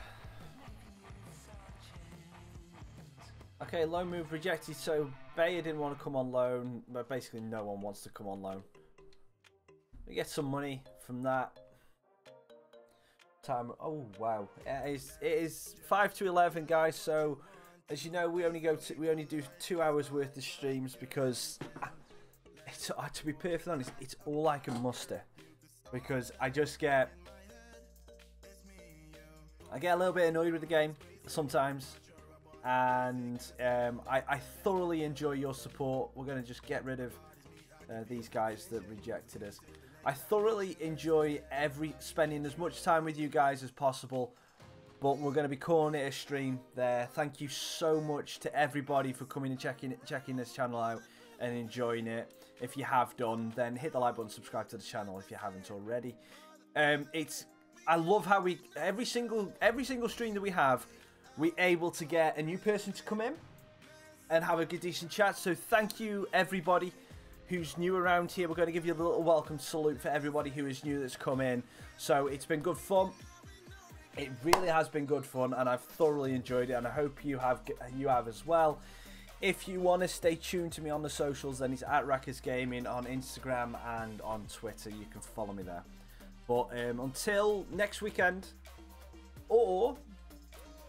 Okay, loan move rejected, so Bayer didn't want to come on loan, but basically no one wants to come on loan. We get some money from that. Time. Oh wow, it is 5 to 11, guys. So as you know, we only do 2 hours worth of streams because it's, to be perfectly honest, it's all I can muster because I get a little bit annoyed with the game sometimes, and I thoroughly enjoy your support. We're going to just get rid of these guys that rejected us. I thoroughly enjoy spending as much time with you guys as possible, but we're going to be calling it a stream there. Thank you so much to everybody for coming and checking this channel out and enjoying it. If you have done, then hit the like button, subscribe to the channel if you haven't already. I love how every single stream that we have, we're able to get a new person to come in and have a good decent chat. So thank you everybody who's new around here. We're going to give you a little welcome salute for everybody who is new that's come in. So it's been good fun. It really has been good fun, and I've thoroughly enjoyed it, and I hope you have as well. If you want to stay tuned to me on the socials, then it's at Raccas Gaming on Instagram and on Twitter. You can follow me there. But until next weekend, or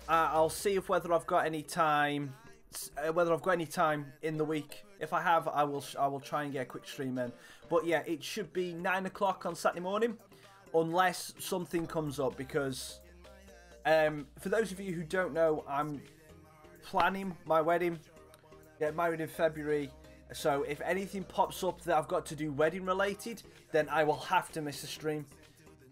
I'll see if whether I've got any time. Whether I've got any time in the week. If I have, I will try and get a quick stream in. But yeah, it should be 9 o'clock on Saturday morning, unless something comes up. Because for those of you who don't know, I'm planning my wedding. Get married in February. So if anything pops up that I've got to do wedding related, then I will have to miss a stream.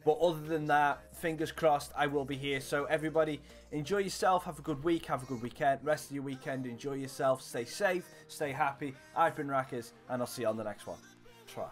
But other than that, fingers crossed, I will be here. So everybody, enjoy yourself. Have a good week. Have a good weekend. Rest of your weekend. Enjoy yourself. Stay safe. Stay happy. I've been Raccas, and I'll see you on the next one. Try.